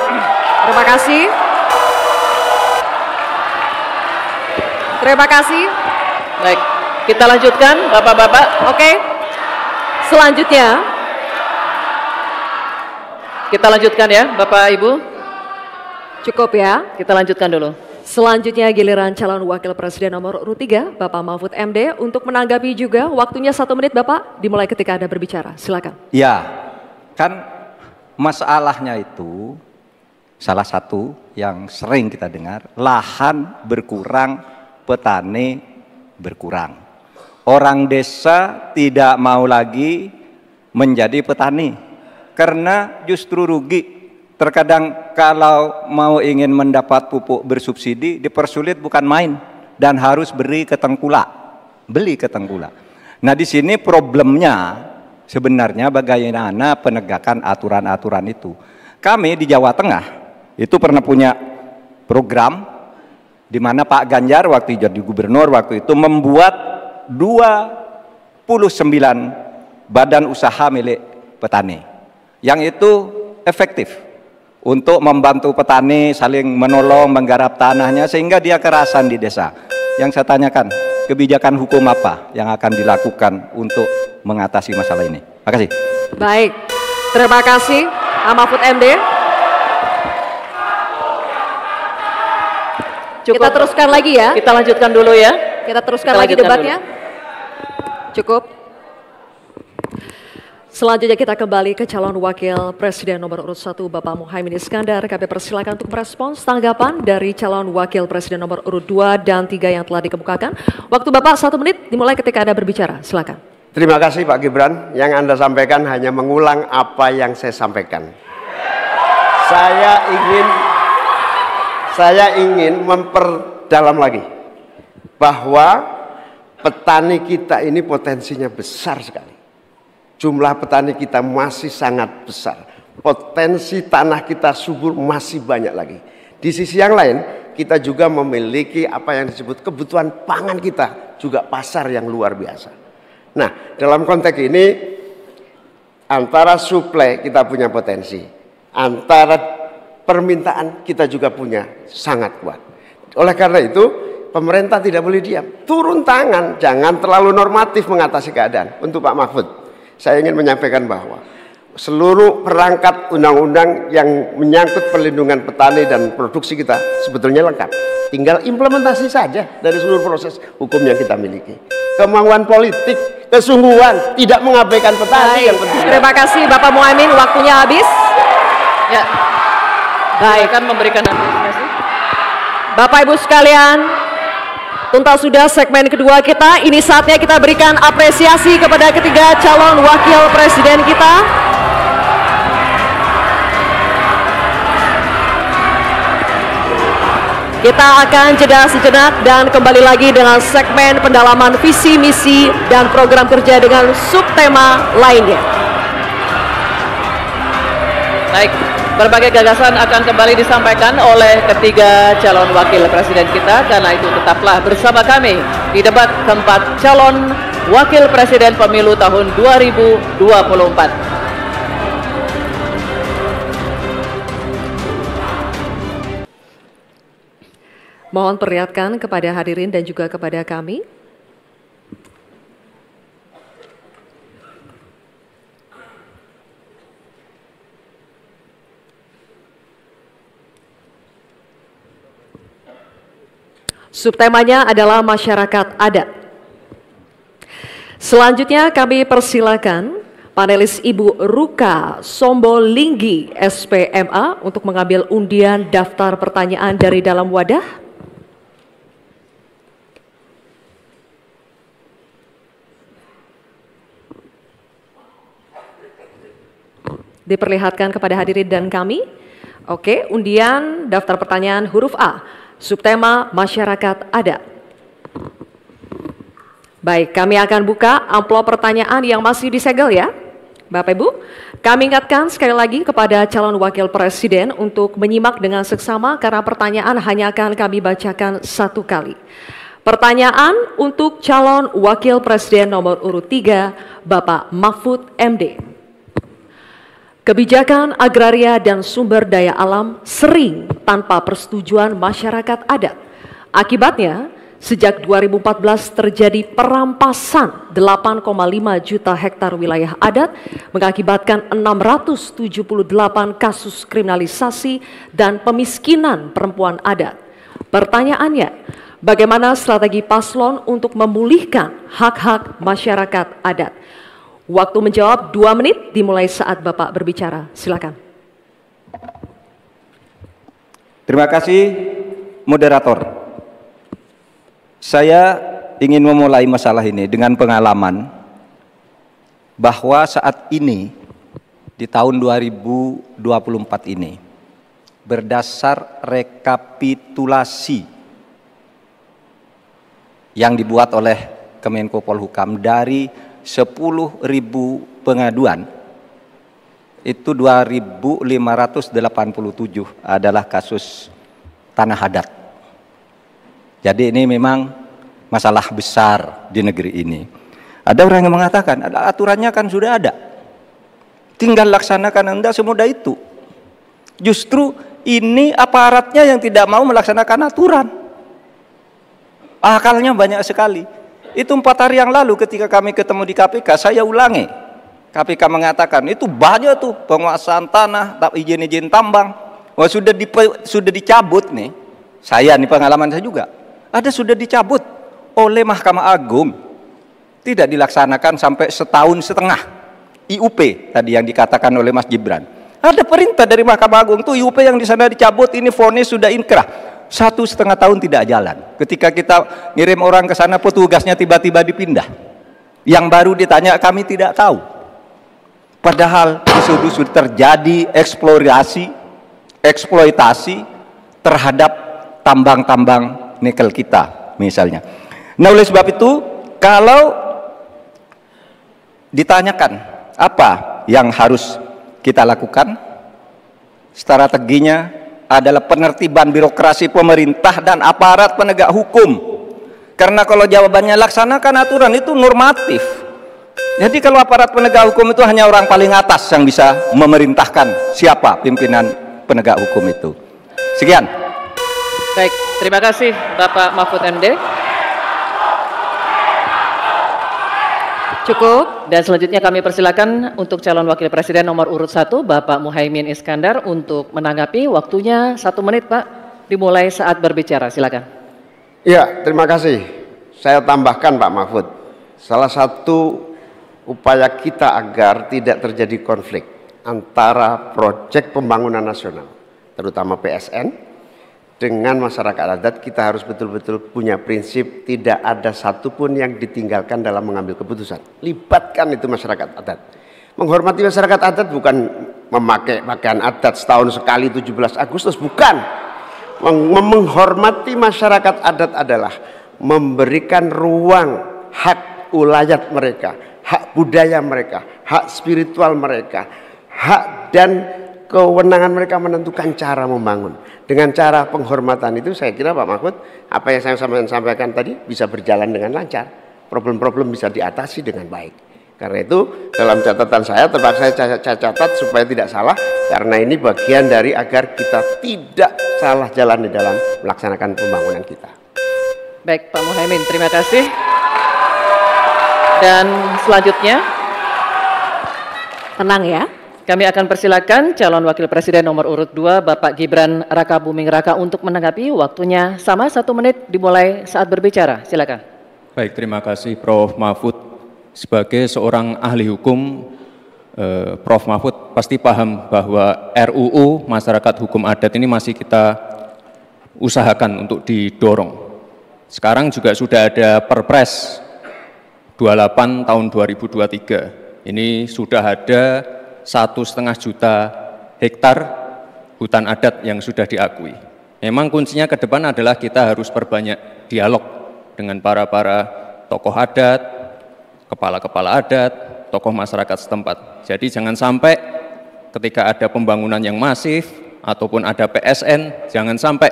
C: terima kasih. Terima kasih.
A: Baik, kita lanjutkan Bapak-Bapak.
C: Oke, selanjutnya.
A: Kita lanjutkan ya Bapak Ibu.
C: Cukup ya.
A: Kita lanjutkan dulu.
C: Selanjutnya giliran calon wakil presiden nomor urut 3, Bapak Mahfud MD untuk menanggapi juga. Waktunya 1 menit Bapak, dimulai ketika Anda berbicara. Silakan.
E: Ya, kan masalahnya itu salah satu yang sering kita dengar, lahan berkurang, petani berkurang. Orang desa tidak mau lagi menjadi petani karena justru rugi. Terkadang kalau mau ingin mendapat pupuk bersubsidi dipersulit bukan main dan harus beri ke tengkulak. beli ke Tenggula. Nah di sini problemnya sebenarnya bagaimana penegakan aturan-aturan itu. Kami di Jawa Tengah itu pernah punya program di mana Pak Ganjar waktu jadi gubernur waktu itu membuat 29 badan usaha milik petani yang itu efektif untuk membantu petani saling menolong menggarap tanahnya sehingga dia kerasan di desa. Yang saya tanyakan, kebijakan hukum apa yang akan dilakukan untuk mengatasi masalah ini? Terima kasih.
C: Baik, terima kasih Pak Mahfud MD.
A: Cukup.
C: Kita teruskan lagi ya.
A: Kita lanjutkan dulu ya.
C: Kita teruskan
A: Kita
C: lagi
A: lanjutkan
C: debatnya. Cukup. Selanjutnya kita kembali ke calon wakil presiden nomor urut 1 Bapak Muhaimin Iskandar. Kami persilakan untuk merespons tanggapan dari calon wakil presiden nomor urut 2 dan 3 yang telah dikemukakan. Waktu Bapak 1 menit dimulai ketika Anda berbicara. Silakan.
B: Terima kasih Pak Gibran. Yang Anda sampaikan hanya mengulang apa yang saya sampaikan. Saya ingin memperdalam lagi bahwa petani kita ini potensinya besar sekali. Jumlah petani kita masih sangat besar. Potensi tanah kita subur masih banyak lagi. Di sisi yang lain, kita juga memiliki apa yang disebut kebutuhan pangan kita, juga pasar yang luar biasa. Nah, dalam konteks ini, antara suplai kita punya potensi, antara permintaan kita juga punya sangat kuat. Oleh karena itu, pemerintah tidak boleh diam. Turun tangan, jangan terlalu normatif mengatasi keadaan. Untuk Pak Mahfud, saya ingin menyampaikan bahwa seluruh perangkat undang-undang yang menyangkut perlindungan petani dan produksi kita sebetulnya lengkap. Tinggal implementasi saja dari seluruh proses hukum yang kita miliki. Kemauan politik, kesungguhan, tidak mengabaikan petani yang penting.
C: Terima kasih Bapak Muhaimin, waktunya habis.
A: Ya. Baik, akan memberikan apresiasi.
C: Bapak Ibu sekalian, tuntas sudah segmen kedua kita. Ini saatnya kita berikan apresiasi kepada ketiga calon wakil presiden kita. Kita akan jeda sejenak dan kembali lagi dengan segmen pendalaman visi, misi, dan program kerja dengan subtema lainnya.
A: Baik, berbagai gagasan akan kembali disampaikan oleh ketiga calon wakil presiden kita. Karena itu tetaplah bersama kami di debat keempat calon wakil presiden pemilu tahun 2024.
C: Mohon perlihatkan kepada hadirin dan juga kepada kami. Subtemanya adalah masyarakat adat. Selanjutnya kami persilakan panelis Ibu Ruka Sombolinggi SPMA untuk mengambil undian daftar pertanyaan dari dalam wadah. Diperlihatkan kepada hadirin dan kami. Oke, undian daftar pertanyaan huruf A, subtema masyarakat adat. Baik, kami akan buka amplop pertanyaan yang masih disegel ya. Bapak Ibu, kami ingatkan sekali lagi kepada calon wakil presiden untuk menyimak dengan seksama karena pertanyaan hanya akan kami bacakan satu kali. Pertanyaan untuk calon wakil presiden nomor urut 3, Bapak Mahfud MD. Kebijakan agraria dan sumber daya alam sering tanpa persetujuan masyarakat adat. Akibatnya, sejak 2014 terjadi perampasan 8,5 juta hektar wilayah adat, mengakibatkan 678 kasus kriminalisasi dan pemiskinan perempuan adat. Pertanyaannya, bagaimana strategi paslon untuk memulihkan hak-hak masyarakat adat? Waktu menjawab 2 menit dimulai saat Bapak berbicara. Silakan.
E: Terima kasih moderator. Saya ingin memulai masalah ini dengan pengalaman bahwa saat ini di tahun 2024 ini berdasar rekapitulasi yang dibuat oleh Kemenko Polhukam, dari 10.000 pengaduan, itu 2.587 adalah kasus tanah adat. Jadi ini memang masalah besar di negeri ini. Ada orang yang mengatakan, aturannya kan sudah ada, tinggal laksanakan, enggak semudah itu. Justru ini aparatnya yang tidak mau melaksanakan aturan. Akalnya banyak sekali. Itu 4 hari yang lalu ketika kami ketemu di KPK, saya ulangi. KPK mengatakan itu banyak tuh penguasaan tanah, izin-izin tambang. Wah, sudah dicabut nih. Saya nih, pengalaman saya juga. Ada sudah dicabut oleh Mahkamah Agung. Tidak dilaksanakan sampai 1,5 tahun. IUP tadi yang dikatakan oleh Mas Gibran. Ada perintah dari Mahkamah Agung tuh IUP yang di sana dicabut, ini vonis sudah inkrah. 1,5 tahun tidak jalan. Ketika kita ngirim orang ke sana, petugasnya tiba-tiba dipindah. Yang baru ditanya, kami tidak tahu. Padahal isu-isu terjadi eksploitasi terhadap tambang-tambang nikel kita misalnya. Nah, oleh sebab itu, kalau ditanyakan apa yang harus kita lakukan, strateginya adalah penertiban birokrasi pemerintah dan aparat penegak hukum. Karena kalau jawabannya laksanakan aturan, itu normatif. Jadi kalau aparat penegak hukum itu hanya orang paling atas yang bisa memerintahkan siapa pimpinan penegak hukum itu. Sekian.
A: Baik, terima kasih Bapak Mahfud MD. Cukup. Dan selanjutnya kami persilakan untuk calon wakil presiden nomor urut 1 Bapak Muhaimin Iskandar untuk menanggapi. Waktunya 1 menit, Pak, dimulai saat berbicara. Silakan.
B: Ya, terima kasih. Saya tambahkan Pak Mahfud, salah satu upaya kita agar tidak terjadi konflik antara proyek pembangunan nasional, terutama PSN, dengan masyarakat adat, kita harus betul-betul punya prinsip tidak ada satupun yang ditinggalkan dalam mengambil keputusan. Libatkan itu masyarakat adat. Menghormati masyarakat adat bukan memakai pakaian adat setahun sekali 17 Agustus, bukan. Menghormati masyarakat adat adalah memberikan ruang hak ulayat mereka, hak budaya mereka, hak spiritual mereka, hak dan kewenangan mereka menentukan cara membangun. Dengan cara penghormatan itu, saya kira Pak Mahfud, apa yang saya sampaikan tadi bisa berjalan dengan lancar. Problem-problem bisa diatasi dengan baik. Karena itu dalam catatan saya, terpaksa saya catat supaya tidak salah, karena ini bagian dari agar kita tidak salah jalan di dalam melaksanakan pembangunan kita.
A: Baik, Pak Muhaimin, terima kasih. Dan selanjutnya,
C: tenang ya.
A: Kami akan persilakan calon wakil presiden nomor urut 2 Bapak Gibran Rakabuming Raka untuk menanggapi. Waktunya sama 1 menit dimulai saat berbicara. Silakan.
D: Baik, terima kasih Prof. Mahfud. Sebagai seorang ahli hukum, Prof. Mahfud pasti paham bahwa RUU Masyarakat Hukum Adat ini masih kita usahakan untuk didorong. Sekarang juga sudah ada Perpres 28 tahun 2023. Ini sudah ada 1,5 juta hektar hutan adat yang sudah diakui. Memang kuncinya ke depan adalah kita harus perbanyak dialog dengan para tokoh adat, kepala-kepala adat, tokoh masyarakat setempat. Jadi jangan sampai ketika ada pembangunan yang masif ataupun ada PSN, jangan sampai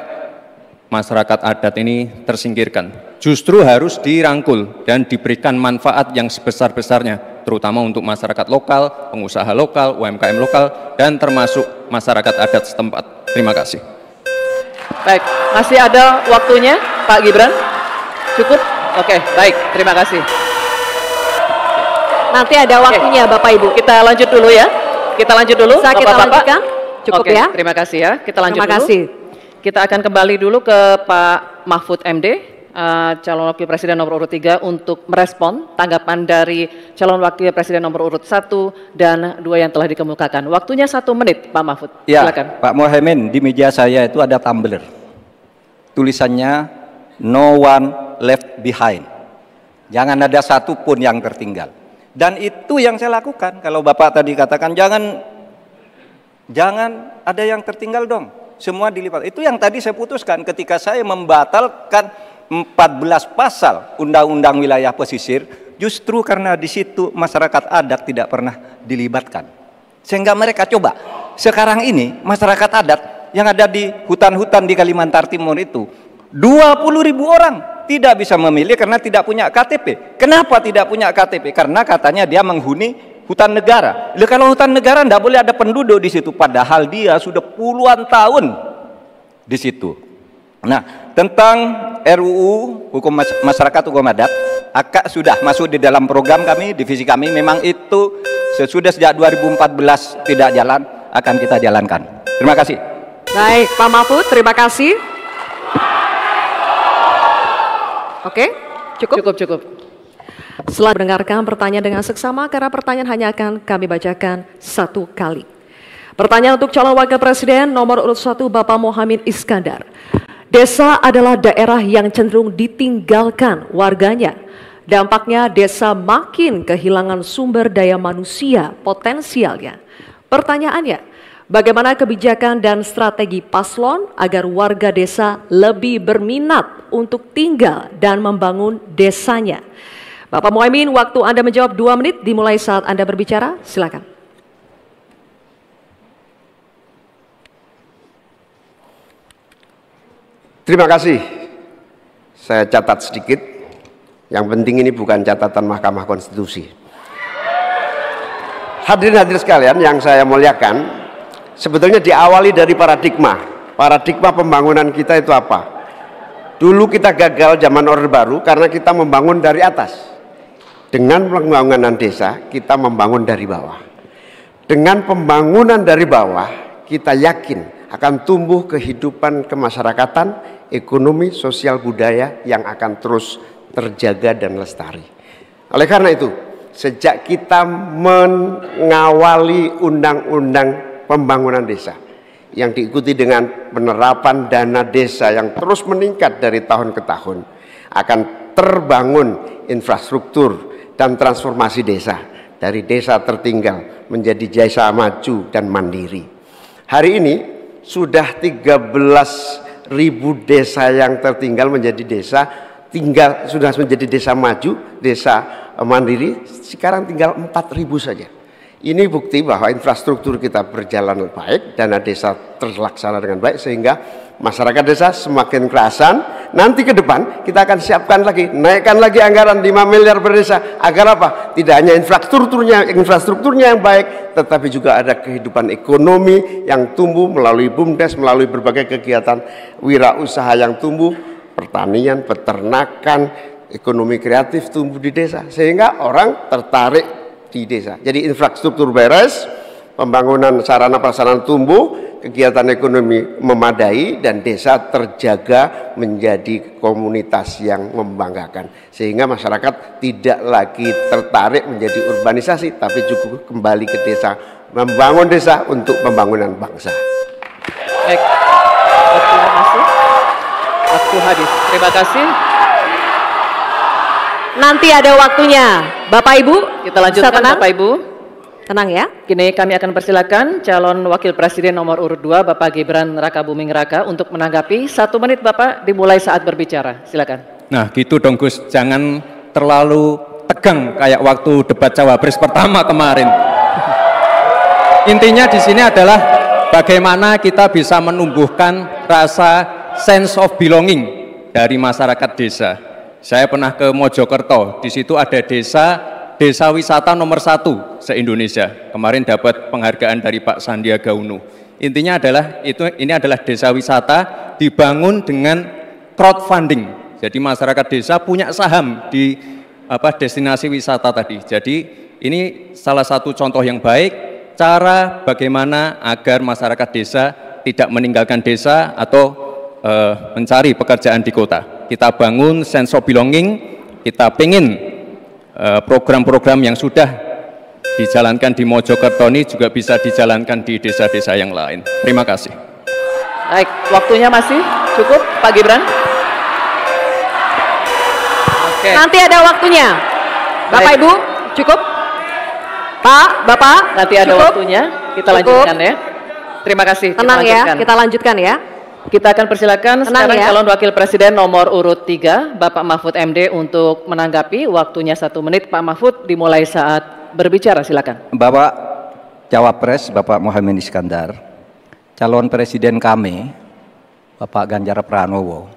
D: masyarakat adat ini tersingkirkan. Justru harus dirangkul dan diberikan manfaat yang sebesar-besarnya, terutama untuk masyarakat lokal, pengusaha lokal, UMKM lokal, dan termasuk masyarakat adat setempat. Terima kasih.
A: Baik, masih ada waktunya Pak Gibran? Cukup? Oke, baik, terima kasih.
C: Nanti ada waktunya Bapak Ibu.
A: Kita lanjut dulu ya. Kita lanjut dulu.
C: Bisa kita lanjutkan? Cukup
A: Oke,
C: ya.
A: terima kasih ya. Kita lanjut
C: Terima
A: dulu.
C: kasih.
A: Kita akan kembali dulu ke Pak Mahfud MD. Calon wakil presiden nomor urut 3 untuk merespon tanggapan dari calon wakil presiden nomor urut 1 dan 2 yang telah dikemukakan. Waktunya 1 menit Pak Mahfud,
E: Ya,
A: silakan.
E: Pak Muhaimin, di meja saya itu ada tumbler. Tulisannya no one left behind. Jangan ada satupun yang tertinggal. Dan itu yang saya lakukan. Kalau Bapak tadi katakan jangan ada yang tertinggal dong. Semua dilipat. Itu yang tadi saya putuskan ketika saya membatalkan 14 pasal Undang-Undang Wilayah Pesisir, justru karena di situ masyarakat adat tidak pernah dilibatkan. Sehingga mereka coba, sekarang ini masyarakat adat yang ada di hutan-hutan di Kalimantan Timur itu, 20.000 orang tidak bisa memilih karena tidak punya KTP. Kenapa tidak punya KTP? Karena katanya dia menghuni hutan negara. Kalau hutan negara tidak boleh ada penduduk di situ, padahal dia sudah puluhan tahun di situ. Nah, tentang RUU Hukum Masyarakat Hukum Adat, AKA sudah masuk di dalam program kami, divisi kami. Memang itu sesudah sejak 2014 tidak jalan, akan kita jalankan. Terima kasih.
C: Baik, Pak Mahfud, terima kasih. Oke, cukup. Setelah mendengarkan pertanyaan dengan seksama, karena pertanyaan hanya akan kami bacakan satu kali. Pertanyaan untuk calon wakil presiden nomor urut 1 Bapak Mohamid Iskandar. Desa adalah daerah yang cenderung ditinggalkan warganya. Dampaknya desa makin kehilangan sumber daya manusia potensialnya. Pertanyaannya, bagaimana kebijakan dan strategi paslon agar warga desa lebih berminat untuk tinggal dan membangun desanya? Bapak Muhaimin, waktu Anda menjawab 2 menit dimulai saat Anda berbicara, silakan.
B: Terima kasih. Saya catat sedikit. Yang penting ini bukan catatan Mahkamah Konstitusi. Hadirin sekalian yang saya muliakan, sebetulnya diawali dari paradigma. Paradigma pembangunan kita itu apa? Dulu kita gagal zaman Orde Baru karena kita membangun dari atas. Dengan pembangunan desa, kita membangun dari bawah. Dengan pembangunan dari bawah, kita yakin akan tumbuh kehidupan kemasyarakatan, ekonomi, sosial, budaya yang akan terus terjaga dan lestari. Oleh karena itu, sejak kita mengawali undang-undang pembangunan desa yang diikuti dengan penerapan dana desa yang terus meningkat dari tahun ke tahun, akan terbangun infrastruktur dan transformasi desa dari desa tertinggal menjadi desa maju dan mandiri. Hari ini sudah 13.000 desa yang tertinggal menjadi desa tinggal, sudah menjadi desa maju, desa mandiri. Sekarang tinggal 4.000 saja. Ini bukti bahwa infrastruktur kita berjalan baik, dana desa terlaksana dengan baik, sehingga masyarakat desa semakin kerasan. Nanti ke depan kita akan siapkan lagi, naikkan lagi anggaran 5 miliar per desa. Agar apa? Tidak hanya infrastrukturnya yang baik, tetapi juga ada kehidupan ekonomi yang tumbuh melalui BUMDes, melalui berbagai kegiatan wirausaha yang tumbuh, pertanian, peternakan, ekonomi kreatif tumbuh di desa, sehingga orang tertarik di desa. Jadi infrastruktur beres, pembangunan sarana prasarana tumbuh, kegiatan ekonomi memadai, dan desa terjaga menjadi komunitas yang membanggakan, sehingga masyarakat tidak lagi tertarik menjadi urbanisasi, tapi juga kembali ke desa, membangun desa untuk pembangunan bangsa.
A: Baik, terima kasih. Waktu habis. Terima kasih.
C: Nanti ada waktunya, Bapak Ibu.
A: Kita lanjutkan, Bapak Ibu.
C: Tenang ya.
A: Kini kami akan persilakan calon wakil presiden nomor urut 2 Bapak Gibran Rakabuming Raka untuk menanggapi. 1 menit Bapak, dimulai saat berbicara. Silakan.
D: Nah gitu dong Gus, jangan terlalu tegang kayak waktu debat Cawapres pertama kemarin. Intinya di sini adalah bagaimana kita bisa menumbuhkan rasa sense of belonging dari masyarakat desa. Saya pernah ke Mojokerto, di situ ada desa wisata nomor 1 se-Indonesia. Kemarin dapat penghargaan dari Pak Sandiaga Uno. Intinya adalah ini adalah desa wisata dibangun dengan crowdfunding. Jadi masyarakat desa punya saham di destinasi wisata tadi. Jadi ini salah satu contoh yang baik cara bagaimana agar masyarakat desa tidak meninggalkan desa atau mencari pekerjaan di kota. Kita bangun sense of belonging, kita pengen program-program yang sudah dijalankan di Mojokerto ini juga bisa dijalankan di desa-desa yang lain. Terima kasih.
A: Baik, waktunya masih cukup Pak Gibran? Oke.
C: Nanti ada waktunya. Bapak
A: Baik.
C: Ibu, cukup? Pak, Bapak,
A: Nanti ada
C: cukup?
A: waktunya, kita
C: Cukup.
A: lanjutkan ya. Terima kasih.
C: Tenang ya, kita lanjutkan ya.
A: Kita akan persilakan sekarang
C: ya.
A: calon wakil presiden nomor urut 3, Bapak Mahfud MD untuk menanggapi. Waktunya 1 menit. Pak Mahfud, dimulai saat berbicara, silakan.
E: Bapak Cawapres, Bapak Muhaimin Iskandar, calon presiden kami, Bapak Ganjar Pranowo,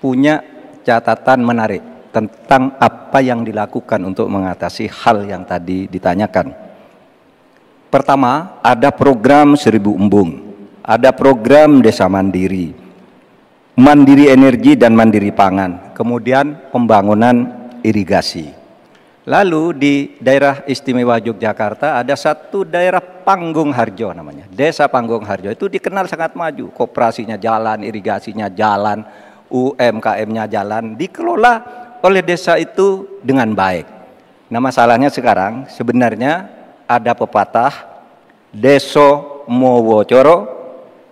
E: punya catatan menarik tentang apa yang dilakukan untuk mengatasi hal yang tadi ditanyakan. Pertama, ada program 1000 embung. Ada program desa mandiri, mandiri energi dan mandiri pangan, kemudian pembangunan irigasi. Lalu di daerah istimewa Yogyakarta ada satu daerah Panggung Harjo namanya, Desa Panggung Harjo, itu dikenal sangat maju, koperasinya jalan, irigasinya jalan, UMKM-nya jalan, dikelola oleh desa itu dengan baik. Nah masalahnya sekarang sebenarnya ada pepatah, Deso Mowo Coro,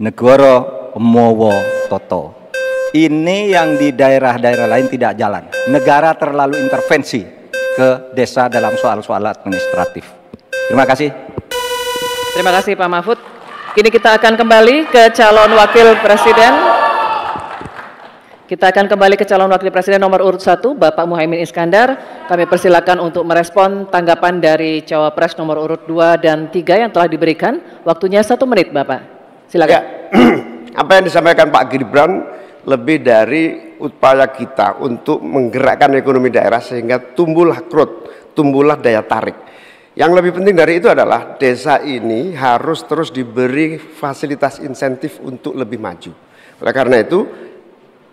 E: Negoro Mowo Toto. Ini yang di daerah-daerah lain tidak jalan. Negara terlalu intervensi ke desa dalam soal-soal administratif. Terima kasih.
A: Terima kasih Pak Mahfud. Kini kita akan kembali ke calon wakil presiden. Kita akan kembali ke calon wakil presiden nomor urut 1, Bapak Muhaimin Iskandar. Kami persilakan untuk merespon tanggapan dari cawapres nomor urut 2 dan 3 yang telah diberikan. Waktunya 1 menit, Bapak. Silakan.
B: Ya, apa yang disampaikan Pak Gibran lebih dari upaya kita untuk menggerakkan ekonomi daerah sehingga tumbuhlah growth, tumbuhlah daya tarik. Yang lebih penting dari itu adalah desa ini harus terus diberi fasilitas insentif untuk lebih maju. Oleh karena itu,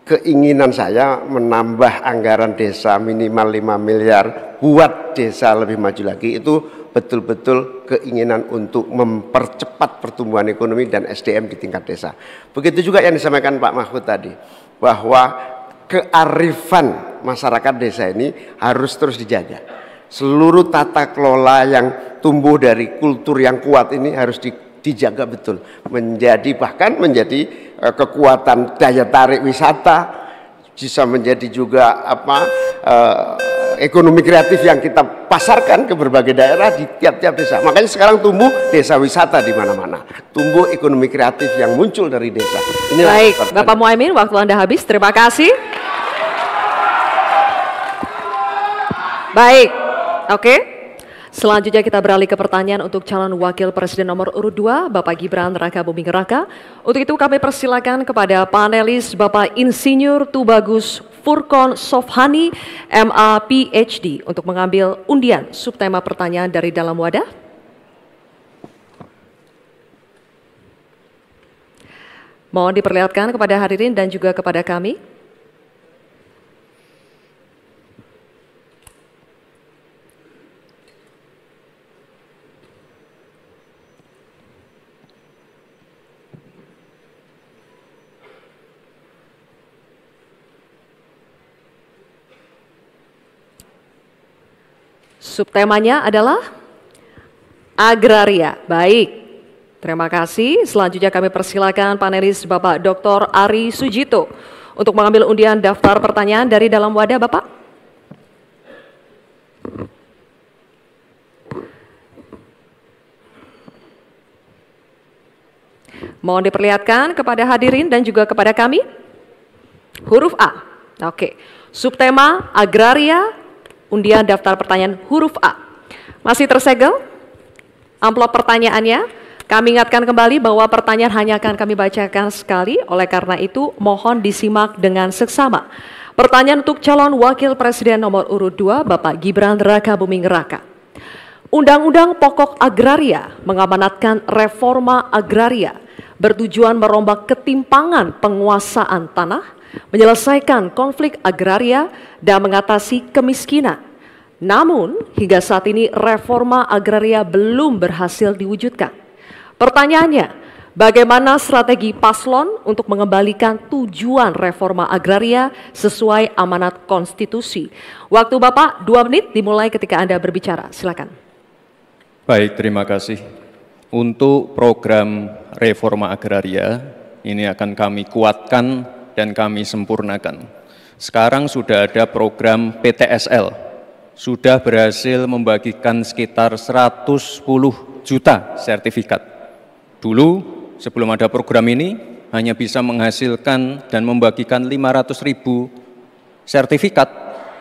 B: keinginan saya menambah anggaran desa minimal 5 miliar buat desa lebih maju lagi, itu betul-betul keinginan untuk mempercepat pertumbuhan ekonomi dan SDM di tingkat desa. Begitu juga yang disampaikan Pak Mahfud tadi, bahwa kearifan masyarakat desa ini harus terus dijaga. Seluruh tata kelola yang tumbuh dari kultur yang kuat ini harus dijaga betul, bahkan menjadi kekuatan daya tarik wisata, bisa menjadi juga ekonomi kreatif yang kita pasarkan ke berbagai daerah di tiap-tiap desa. Makanya sekarang tumbuh desa wisata di mana-mana, tumbuh ekonomi kreatif yang muncul dari desa. Inilah
C: baik, Bapak Muhaimin, waktu Anda habis. Terima kasih. Baik, oke. Selanjutnya kita beralih ke pertanyaan untuk calon wakil presiden nomor urut 2, Bapak Gibran Rakabuming Raka. Untuk itu kami persilakan kepada panelis Bapak Insinyur Tubagus Furkon Sofhani, MA PhD, untuk mengambil undian subtema pertanyaan dari dalam wadah. Mohon diperlihatkan kepada hadirin dan juga kepada kami. Subtemanya adalah agraria. Baik, terima kasih. Selanjutnya kami persilakan panelis Bapak Dr. Ari Sujito untuk mengambil undian daftar pertanyaan dari dalam wadah, Bapak. Mohon diperlihatkan kepada hadirin dan juga kepada kami. Huruf A. Oke. Subtema agraria. Undian daftar pertanyaan huruf A. Masih tersegel amplop pertanyaannya. Kami ingatkan kembali bahwa pertanyaan hanya akan kami bacakan sekali. Oleh karena itu mohon disimak dengan seksama. Pertanyaan untuk calon wakil presiden nomor urut 2, Bapak Gibran Rakabuming Raka. Undang-Undang Pokok Agraria mengamanatkan reforma agraria bertujuan merombak ketimpangan penguasaan tanah, menyelesaikan konflik agraria, dan mengatasi kemiskinan. Namun, hingga saat ini reforma agraria belum berhasil diwujudkan. Pertanyaannya, bagaimana strategi paslon untuk mengembalikan tujuan reforma agraria sesuai amanat konstitusi? Waktu Bapak 2 menit dimulai ketika Anda berbicara. Silakan.
D: Baik, terima kasih. Untuk program reforma agraria, ini akan kami kuatkan dan kami sempurnakan. Sekarang sudah ada program PTSL, sudah berhasil membagikan sekitar 110 juta sertifikat. Dulu sebelum ada program ini, hanya bisa menghasilkan dan membagikan 500.000 sertifikat.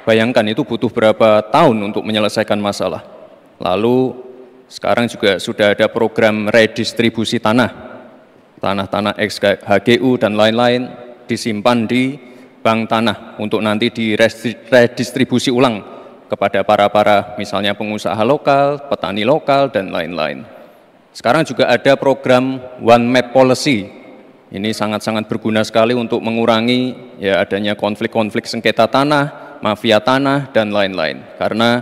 D: Bayangkan itu butuh berapa tahun untuk menyelesaikan masalah. Lalu sekarang juga sudah ada program redistribusi tanah. Tanah-tanah ex-HGU dan lain-lain disimpan di bank tanah untuk nanti diredistribusi ulang kepada para misalnya pengusaha lokal, petani lokal, dan lain-lain. Sekarang juga ada program One Map Policy. Ini sangat-sangat berguna sekali untuk mengurangi ya adanya konflik-konflik sengketa tanah, mafia tanah, dan lain-lain. Karena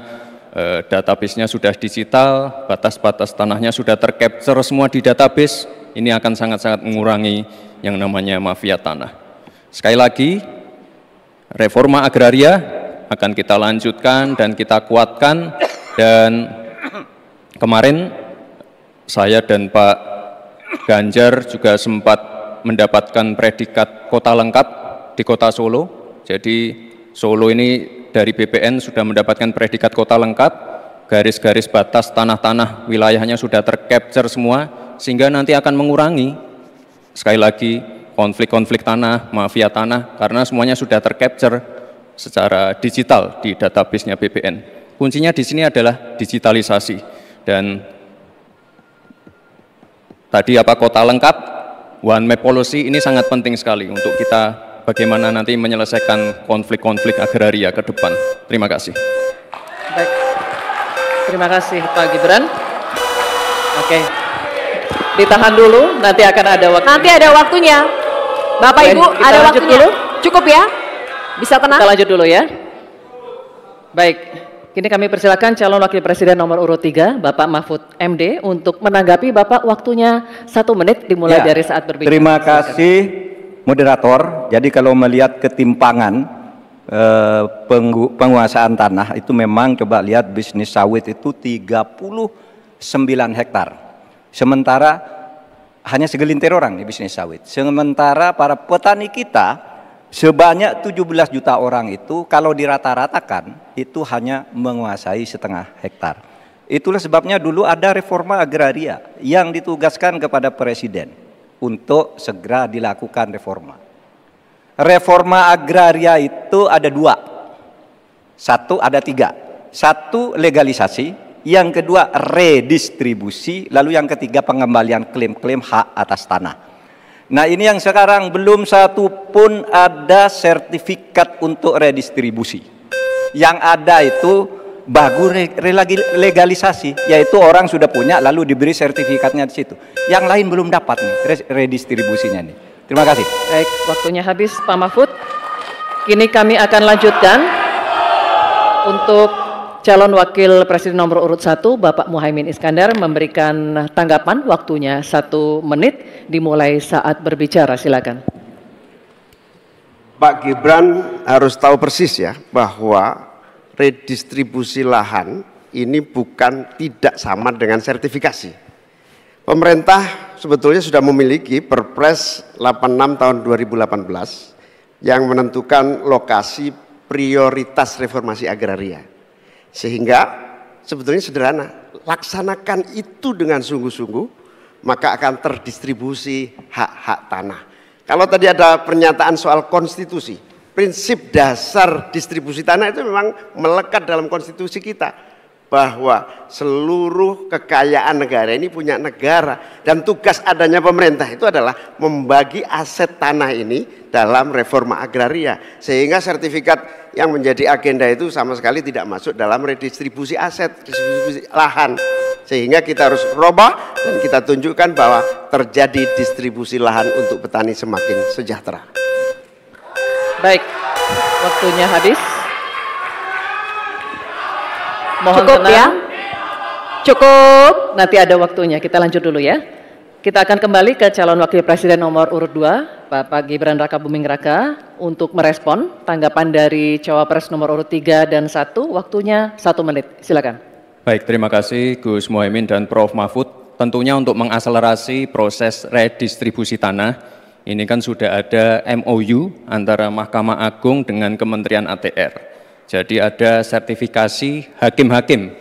D: database-nya sudah digital, batas-batas tanahnya sudah tercapture semua di database, ini akan sangat-sangat mengurangi yang namanya mafia tanah. Sekali lagi, reforma agraria akan kita lanjutkan dan kita kuatkan, dan kemarin saya dan Pak Ganjar juga sempat mendapatkan predikat kota lengkap di kota Solo. Jadi Solo ini dari BPN sudah mendapatkan predikat kota lengkap, garis-garis batas tanah-tanah wilayahnya sudah tercapture semua, sehingga nanti akan mengurangi sekali lagi konflik-konflik tanah, mafia tanah, karena semuanya sudah tercapture secara digital di database-nya BPN. Kuncinya di sini adalah digitalisasi. Dan tadi kota lengkap, One Map Policy ini sangat penting sekali untuk kita bagaimana nanti menyelesaikan konflik-konflik agraria ke depan. Terima kasih.
A: Baik, terima kasih Pak Gibran. Oke, ditahan dulu, nanti akan ada waktu.
C: Nanti ada waktunya. Bapak Ibu, ada waktunya. Dulu. Cukup ya? Bisa tenang?
A: Kita lanjut dulu ya. Baik, kini kami persilakan calon wakil presiden nomor urut 3, Bapak Mahfud MD, untuk menanggapi Bapak. Waktunya 1 menit dimulai dari saat berbicara.
E: Terima kasih moderator. Jadi kalau melihat ketimpangan penguasaan tanah itu memang coba lihat bisnis sawit itu 39 hektar. Sementara hanya segelintir orang di bisnis sawit. Sementara para petani kita sebanyak 17 juta orang itu kalau dirata-ratakan itu hanya menguasai setengah hektar. Itulah sebabnya dulu ada reforma agraria yang ditugaskan kepada Presiden untuk segera dilakukan reforma. Reforma agraria itu ada 2. Ada 3. 1 legalisasi, yang kedua redistribusi, lalu yang ketiga pengembalian klaim-klaim hak atas tanah. Nah ini yang sekarang belum satu pun ada sertifikat untuk redistribusi. Yang ada itu bagus legalisasi, yaitu orang sudah punya lalu diberi sertifikatnya di situ. Yang lain belum dapat nih redistribusinya nih. Terima kasih.
A: Baik, waktunya habis Pak Mahfud. Kini kami akan lanjutkan untuk calon wakil presiden nomor urut 1, Bapak Muhaimin Iskandar, memberikan tanggapan. Waktunya 1 menit dimulai saat berbicara. Silakan.
B: Pak Gibran harus tahu persis ya bahwa redistribusi lahan ini tidak sama dengan sertifikasi. Pemerintah sebetulnya sudah memiliki Perpres 86 tahun 2018 yang menentukan lokasi prioritas reformasi agraria. Sehingga sebetulnya sederhana, laksanakan itu dengan sungguh-sungguh, maka akan terdistribusi hak-hak tanah. Kalau tadi ada pernyataan soal konstitusi, prinsip dasar distribusi tanah itu memang melekat dalam konstitusi kita, bahwa seluruh kekayaan negara ini punya negara, dan tugas adanya pemerintah itu adalah membagi aset tanah ini dalam reforma agraria, sehingga sertifikat yang menjadi agenda itu sama sekali tidak masuk dalam redistribusi aset, distribusi lahan, sehingga kita harus robah dan kita tunjukkan bahwa terjadi distribusi lahan untuk petani semakin sejahtera.
A: Baik, waktunya habis. Mohon
C: cukup
A: tenang.
C: ya, cukup.
A: Nanti ada waktunya, kita lanjut dulu ya. Kita akan kembali ke calon wakil presiden nomor urut 2, Bapak Gibran Rakabuming Raka, untuk merespon tanggapan dari cawapres nomor urut 3 dan 1, waktunya 1 menit. Silakan.
D: Baik, terima kasih Gus Muhaimin dan Prof. Mahfud. Tentunya untuk mengakselerasi proses redistribusi tanah, ini kan sudah ada MOU antara Mahkamah Agung dengan Kementerian ATR. Jadi ada sertifikasi hakim-hakim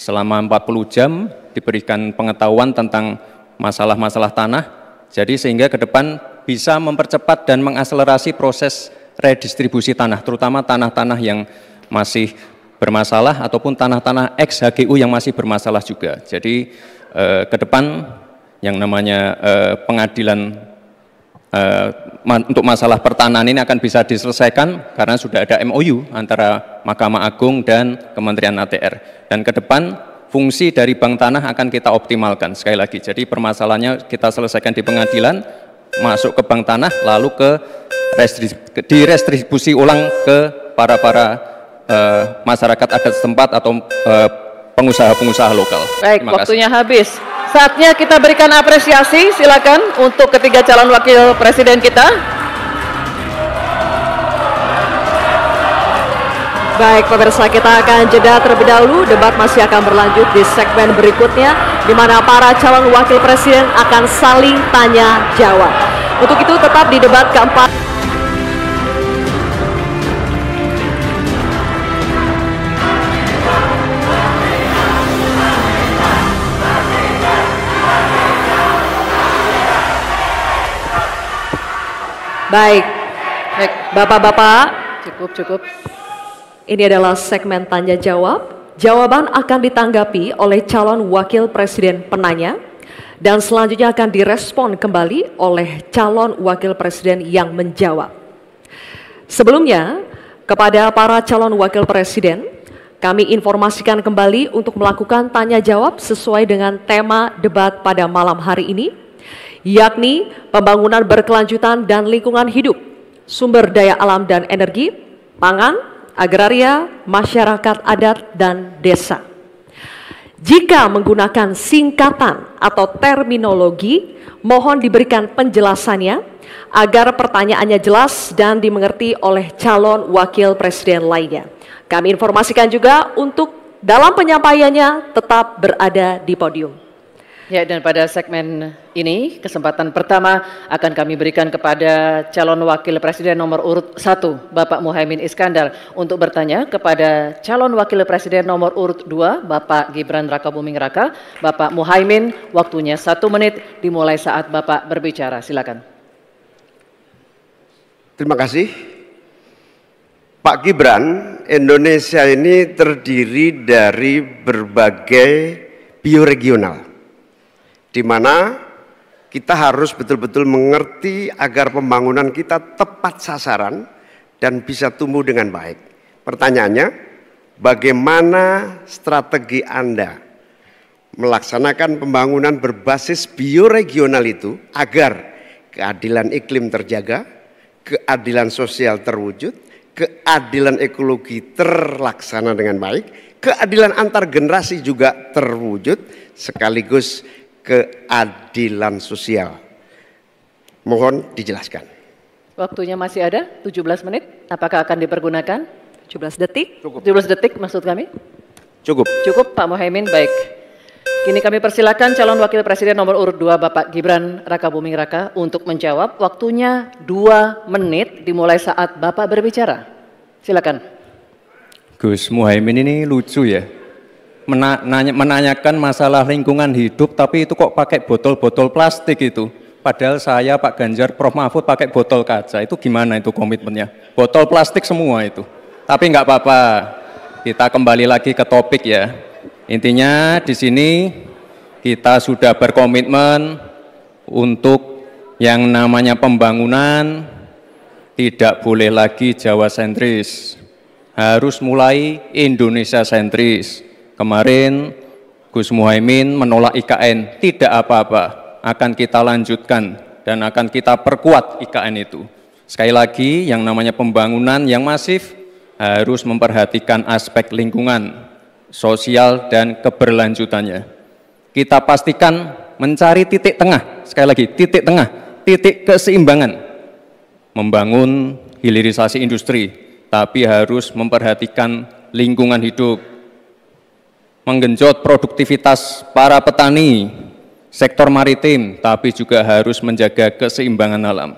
D: selama 40 jam diberikan pengetahuan tentang masalah-masalah tanah. Jadi sehingga ke depan bisa mempercepat dan mengakselerasi proses redistribusi tanah, terutama tanah-tanah yang masih bermasalah ataupun tanah-tanah ex-HGU yang masih bermasalah juga. Jadi ke depan yang namanya pengadilan untuk masalah pertanahan ini akan bisa diselesaikan karena sudah ada MOU antara Mahkamah Agung dan Kementerian ATR. Dan ke depan fungsi dari bank tanah akan kita optimalkan sekali lagi. Jadi permasalahannya kita selesaikan di pengadilan, masuk ke bank tanah, lalu ke direstribusi ulang ke para masyarakat adat setempat atau pengusaha-pengusaha lokal.
A: Baik, waktunya habis. Saatnya kita berikan apresiasi, silakan untuk ketiga calon wakil presiden kita.
C: Baik, pemirsa, kita akan jeda terlebih dahulu. Debat masih akan berlanjut di segmen berikutnya, di mana para calon wakil presiden akan saling tanya jawab. Untuk itu tetap di debat keempat. Baik, Bapak-bapak,
A: cukup.
C: ini adalah segmen tanya jawab. Jawaban akan ditanggapi oleh calon wakil presiden penanya dan selanjutnya akan direspon kembali oleh calon wakil presiden yang menjawab. Sebelumnya, kepada para calon wakil presiden, kami informasikan kembali untuk melakukan tanya jawab sesuai dengan tema debat pada malam hari ini, yakni pembangunan berkelanjutan dan lingkungan hidup, sumber daya alam dan energi, pangan, agraria, masyarakat adat, dan desa. Jika menggunakan singkatan atau terminologi, mohon diberikan penjelasannya agar pertanyaannya jelas dan dimengerti oleh calon wakil presiden lainnya. Kami informasikan juga untuk dalam penyampaiannya tetap berada di podium.
A: Ya, dan pada segmen ini, kesempatan pertama akan kami berikan kepada calon wakil presiden nomor urut 1, Bapak Muhaimin Iskandar, untuk bertanya kepada calon wakil presiden nomor urut 2, Bapak Gibran Rakabuming Raka. Bapak Muhaimin, waktunya 1 menit dimulai saat Bapak berbicara. Silakan.
B: Terima kasih. Pak Gibran, Indonesia ini terdiri dari berbagai bioregional, di mana kita harus betul-betul mengerti agar pembangunan kita tepat sasaran dan bisa tumbuh dengan baik. Pertanyaannya, bagaimana strategi Anda melaksanakan pembangunan berbasis bioregional itu agar keadilan iklim terjaga, keadilan sosial terwujud, keadilan ekologi terlaksana dengan baik, keadilan antar generasi juga terwujud, sekaligus keadilan sosial. Mohon dijelaskan.
A: Waktunya masih ada 17 menit. Apakah akan dipergunakan?
C: 17 detik.
B: Cukup.
A: 17 detik maksud kami?
B: Cukup.
A: Cukup, Pak Muhaimin. Baik. Kini kami persilakan calon wakil presiden nomor urut 2, Bapak Gibran Rakabuming Raka, untuk menjawab. Waktunya 2 menit dimulai saat Bapak berbicara. Silakan.
D: Gus Muhaimin ini lucu ya. Menanyakan masalah lingkungan hidup, tapi itu kok pakai botol-botol plastik itu. Padahal saya, Pak Ganjar, Prof Mahfud pakai botol kaca. Itu gimana itu komitmennya? Botol plastik semua itu. Tapi nggak apa-apa. Kita kembali lagi ke topik ya. Intinya di sini kita sudah berkomitmen untuk yang namanya pembangunan tidak boleh lagi Jawa sentris. Harus mulai Indonesia sentris. Kemarin Gus Muhaimin menolak IKN, tidak apa-apa, akan kita lanjutkan dan akan kita perkuat IKN itu. Sekali lagi, yang namanya pembangunan yang masif harus memperhatikan aspek lingkungan, sosial, dan keberlanjutannya. Kita pastikan mencari titik tengah, sekali lagi titik tengah, titik keseimbangan. Membangun hilirisasi industri, tapi harus memperhatikan lingkungan hidup. Menggenjot produktivitas para petani, sektor maritim, tapi juga harus menjaga keseimbangan alam.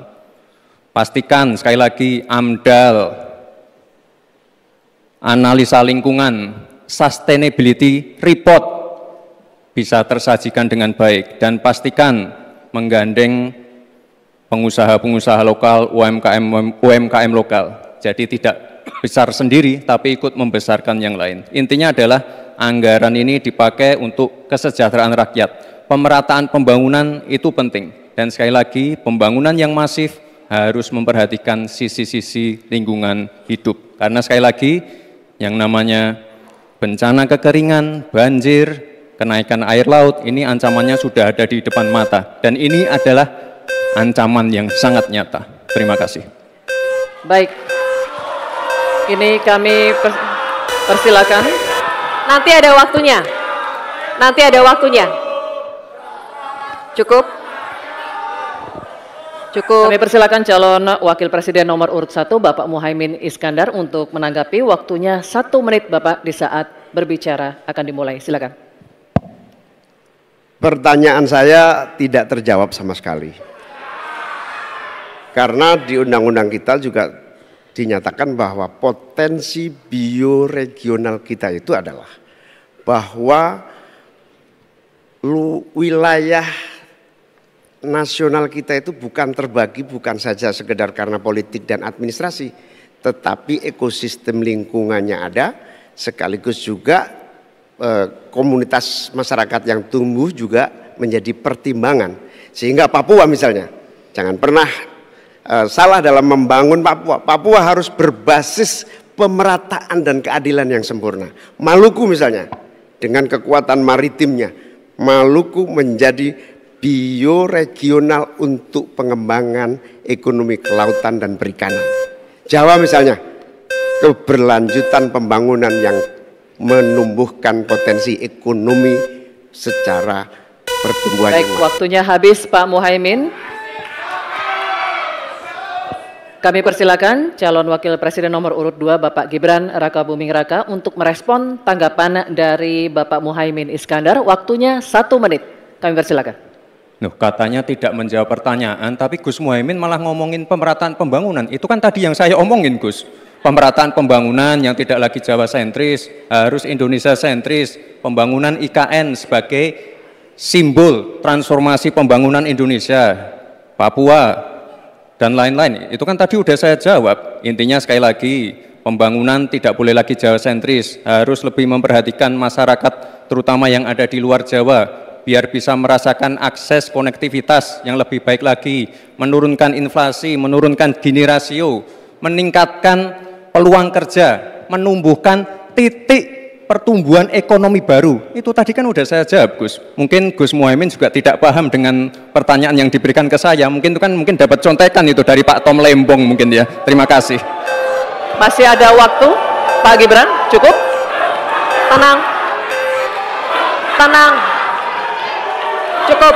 D: Pastikan sekali lagi AMDAL, analisa lingkungan, sustainability report bisa tersajikan dengan baik, dan pastikan menggandeng pengusaha-pengusaha lokal, UMKM lokal. Jadi tidak besar sendiri, tapi ikut membesarkan yang lain. Intinya adalah anggaran ini dipakai untuk kesejahteraan rakyat. Pemerataan pembangunan itu penting. Dan sekali lagi, pembangunan yang masif harus memperhatikan sisi-sisi lingkungan hidup. Karena sekali lagi, yang namanya bencana kekeringan, banjir, kenaikan air laut, ini ancamannya sudah ada di depan mata. Dan ini adalah ancaman yang sangat nyata. Terima kasih.
A: Baik, ini kami persilakan.
C: Nanti ada waktunya. Nanti ada waktunya. Cukup. Cukup.
A: Kami persilakan calon Wakil Presiden nomor urut 1 Bapak Muhaimin Iskandar untuk menanggapi. Waktunya 1 menit Bapak di saat berbicara akan dimulai. Silakan.
B: Pertanyaan saya tidak terjawab sama sekali. Karena di undang-undang kita juga dinyatakan bahwa potensi bioregional kita itu adalah bahwa wilayah nasional kita itu bukan terbagi bukan saja sekedar karena politik dan administrasi, tetapi ekosistem lingkungannya ada, sekaligus juga komunitas masyarakat yang tumbuh juga menjadi pertimbangan. Sehingga Papua misalnya, jangan pernah salah dalam membangun Papua. Papua harus berbasis pemerataan dan keadilan yang sempurna. Maluku misalnya, dengan kekuatan maritimnya, Maluku menjadi bioregional untuk pengembangan ekonomi kelautan dan perikanan. Jawa misalnya, keberlanjutan pembangunan yang menumbuhkan potensi ekonomi secara pertumbuhan.
A: Baik, waktunya habis Pak Muhaimin. Kami persilakan calon Wakil Presiden nomor urut 2 Bapak Gibran Rakabuming Raka untuk merespon tanggapan dari Bapak Muhaimin Iskandar. Waktunya 1 menit. Kami persilakan.
D: Katanya tidak menjawab pertanyaan, tapi Gus Muhaimin malah ngomongin pemerataan pembangunan. Itu kan tadi yang saya omongin, Gus. Pemerataan pembangunan yang tidak lagi Jawa sentris, harus Indonesia sentris. Pembangunan IKN sebagai simbol transformasi pembangunan Indonesia, Papua, dan lain-lain. Itu kan tadi udah saya jawab. Intinya sekali lagi, pembangunan tidak boleh lagi Jawa sentris, harus lebih memperhatikan masyarakat terutama yang ada di luar Jawa, biar bisa merasakan akses konektivitas yang lebih baik lagi, menurunkan inflasi, menurunkan Gini rasio, meningkatkan peluang kerja, menumbuhkan titik pertumbuhan ekonomi baru. Itu tadi kan udah saya jawab, Gus. Mungkin Gus Muhaimin juga tidak paham dengan pertanyaan yang diberikan ke saya. Mungkin itu kan dapat contekan itu dari Pak Tom Lembong mungkin ya. Terima kasih.
A: Masih ada waktu, Pak Gibran, cukup?
C: Tenang. Tenang. Cukup.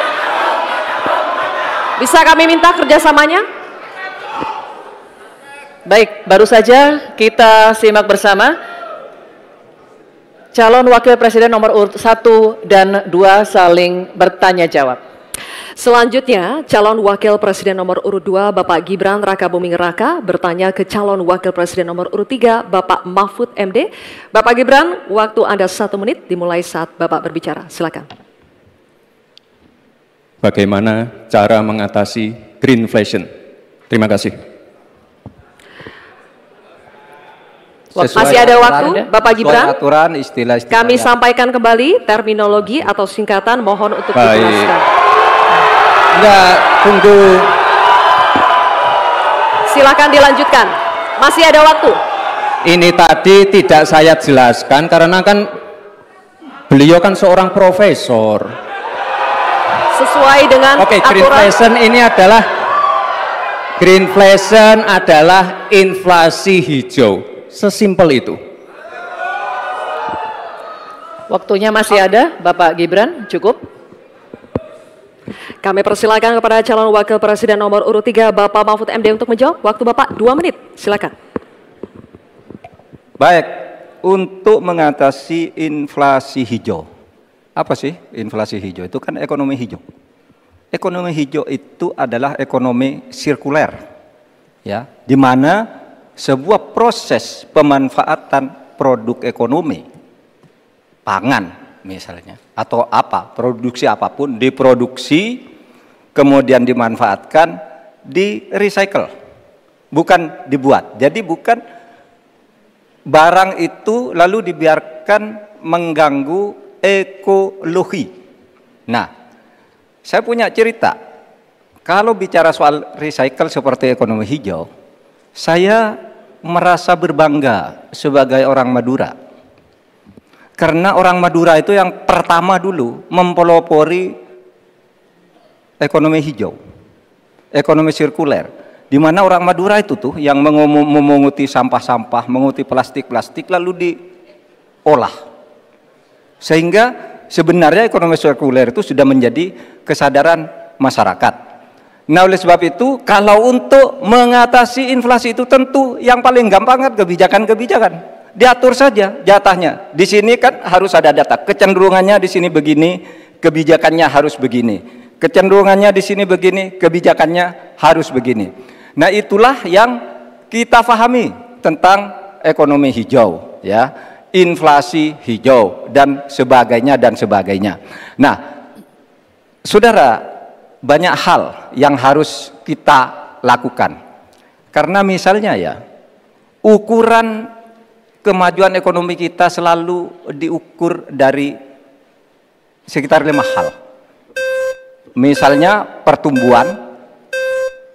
C: Bisa kami minta kerjasamanya?
A: Baik, baru saja kita simak bersama. Calon Wakil Presiden nomor urut 1 dan 2 saling bertanya jawab.
C: Selanjutnya, calon Wakil Presiden nomor urut 2 Bapak Gibran Rakabuming Raka bertanya ke calon Wakil Presiden nomor urut 3 Bapak Mahfud MD. Bapak Gibran, waktu Anda 1 menit dimulai saat Bapak berbicara. Silakan.
D: Bagaimana cara mengatasi greenflation? Terima kasih.
C: Masih ada waktu, Bapak Gibran.
F: Aturan istilah-istilah
C: kami sampaikan kembali terminologi atau singkatan, mohon untuk dijelaskan.
F: Enggak, tunggu.
C: Silakan dilanjutkan. Masih ada waktu.
D: Ini tadi tidak saya jelaskan karena kan beliau kan seorang profesor.
C: Sesuai dengan aturan.
D: Greenflation adalah inflasi hijau. Sesimpel itu.
A: Waktunya masih ada, Bapak Gibran, cukup?
C: Kami persilakan kepada calon Wakil Presiden nomor urut 3 Bapak Mahfud MD untuk menjawab. Waktu Bapak 2 menit, silakan.
F: Baik, untuk mengatasi inflasi hijau. Apa sih inflasi hijau? Itu kan ekonomi hijau. Ekonomi hijau itu adalah ekonomi sirkuler, ya, di mana sebuah proses pemanfaatan produk ekonomi, pangan misalnya, atau produksi apapun, diproduksi, kemudian dimanfaatkan, di recycle, bukan dibuat. Jadi bukan barang itu lalu dibiarkan mengganggu ekologi. Nah, saya punya cerita. Kalau bicara soal recycle seperti ekonomi hijau, saya merasa berbangga sebagai orang Madura. Karena orang Madura itu yang pertama dulu mempelopori ekonomi hijau, ekonomi sirkuler. Di mana orang Madura itu tuh yang memunguti sampah-sampah, menguti plastik-plastik lalu diolah. Sehingga sebenarnya ekonomi sirkuler itu sudah menjadi kesadaran masyarakat. Nah, oleh sebab itu, kalau untuk mengatasi inflasi itu tentu yang paling gampang kan kebijakan-kebijakan. Diatur saja jatahnya. Di sini kan harus ada data. Kecenderungannya di sini begini, kebijakannya harus begini. Kecenderungannya di sini begini, kebijakannya harus begini. Nah, itulah yang kita pahami tentang ekonomi hijau, ya, inflasi hijau dan sebagainya dan sebagainya. Nah, saudara, banyak hal yang harus kita lakukan. Karena misalnya ya, ukuran kemajuan ekonomi kita selalu diukur dari sekitar 5 hal. Misalnya pertumbuhan,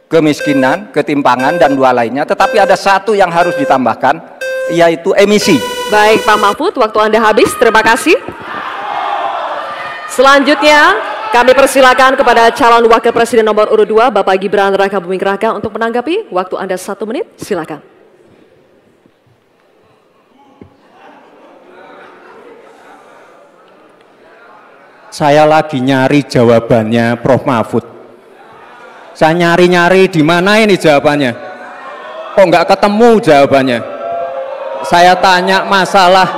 F: kemiskinan, ketimpangan, dan 2 lainnya. Tetapi ada satu yang harus ditambahkan, yaitu emisi.
C: Baik Pak Mahfud, waktu Anda habis. Terima kasih. Selanjutnya kami persilakan kepada calon wakil presiden nomor urut 2, Bapak Gibran Rakabuming Raka untuk menanggapi. Waktu Anda 1 menit, silakan.
G: Saya lagi nyari jawabannya Prof. Mahfud. Saya nyari-nyari di mana ini jawabannya. Kok nggak ketemu jawabannya? Saya tanya masalah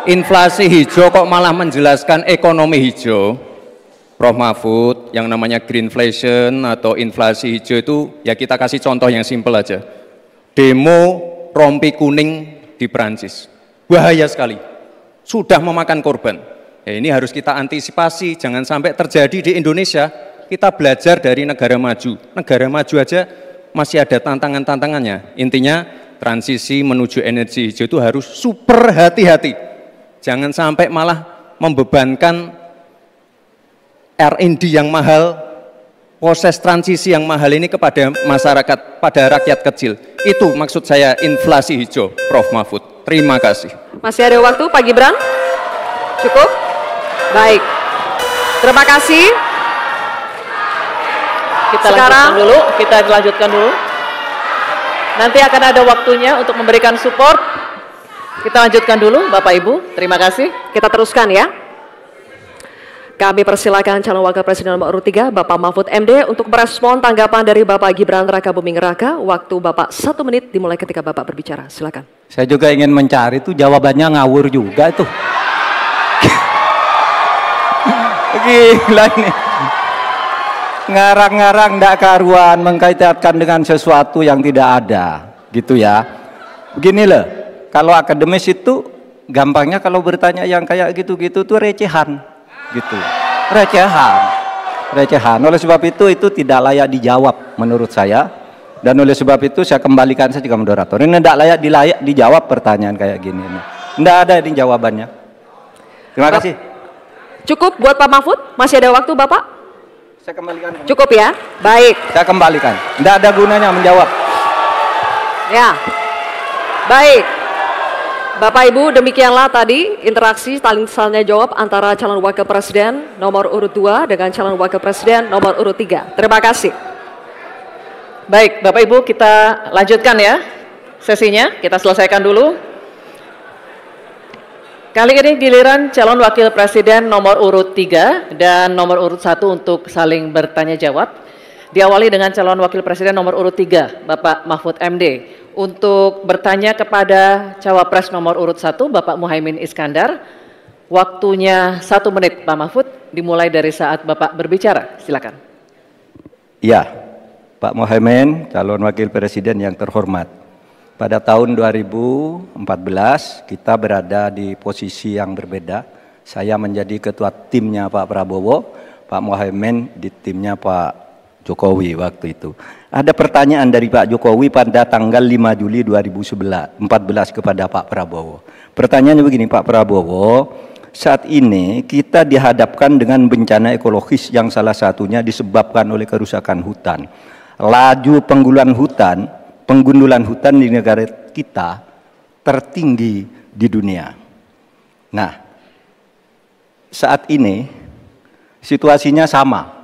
G: inflasi hijau kok malah menjelaskan ekonomi hijau. Prof. Mahfud, yang namanya greenflation atau inflasi hijau itu ya kita kasih contoh yang simpel aja. Demo rompi kuning di Perancis. Bahaya sekali. Sudah memakan korban. Ya, ini harus kita antisipasi, jangan sampai terjadi di Indonesia. Kita belajar dari negara maju. Negara maju aja masih ada tantangan-tantangannya. Intinya transisi menuju energi hijau itu harus super hati-hati. Jangan sampai malah membebankan R&D yang mahal, proses transisi yang mahal ini kepada masyarakat, pada rakyat kecil. Itu maksud saya inflasi hijau, Prof. Mahfud. Terima kasih.
C: Masih ada waktu, Pak Gibran? Cukup? Baik. Terima kasih.
A: Kita lanjutkan dulu. Nanti akan ada waktunya untuk memberikan support. Kita lanjutkan dulu, Bapak Ibu. Terima kasih.
C: Kita teruskan ya. Kami persilakan calon wakil presiden nomor urut 3, Bapak Mahfud MD untuk merespon tanggapan dari Bapak Gibran Rakabuming Raka. Waktu Bapak 1 menit dimulai ketika Bapak berbicara. Silakan.
F: Saya juga ingin mencari itu jawabannya ngawur juga itu. Gila ini. Ngarang-ngarang ndak karuan mengkaitkan dengan sesuatu yang tidak ada, gitu ya. Begini loh, kalau akademis itu gampangnya kalau bertanya yang kayak gitu-gitu tuh recehan. Gitu, recehan. Oleh sebab itu tidak layak dijawab menurut saya, dan oleh sebab itu saya kembalikan saja ke moderator. Ini tidak layak dijawab pertanyaan kayak gini. Tidak ada ini jawabannya. Terima kasih.
C: Cukup buat Pak Mahfud? Masih ada waktu Bapak?
F: Saya kembalikan.
C: Cukup ya? Baik.
F: Saya kembalikan. Tidak ada gunanya menjawab.
C: Ya, baik. Bapak Ibu, demikianlah tadi interaksi saling tanya jawab antara calon wakil presiden nomor urut 2 dengan calon wakil presiden nomor urut 3. Terima kasih.
A: Baik, Bapak Ibu, kita lanjutkan ya sesinya. Kita selesaikan dulu. Kali ini giliran calon wakil presiden nomor urut 3 dan nomor urut 1 untuk saling bertanya jawab. Diawali dengan calon wakil presiden nomor urut 3, Bapak Mahfud MD. Untuk bertanya kepada cawapres nomor urut 1, Bapak Muhaimin Iskandar. Waktunya 1 menit, Pak Mahfud, dimulai dari saat Bapak berbicara. Silakan.
F: Ya, Pak Muhaimin, calon wakil presiden yang terhormat. Pada tahun 2014 kita berada di posisi yang berbeda. Saya menjadi ketua timnya Pak Prabowo, Pak Muhaimin di timnya Pak Jokowi waktu itu. Ada pertanyaan dari Pak Jokowi pada tanggal 5 Juli 2014 kepada Pak Prabowo. Pertanyaannya begini, Pak Prabowo, saat ini kita dihadapkan dengan bencana ekologis yang salah satunya disebabkan oleh kerusakan hutan. Laju penggundulan hutan di negara kita tertinggi di dunia. Nah, saat ini situasinya sama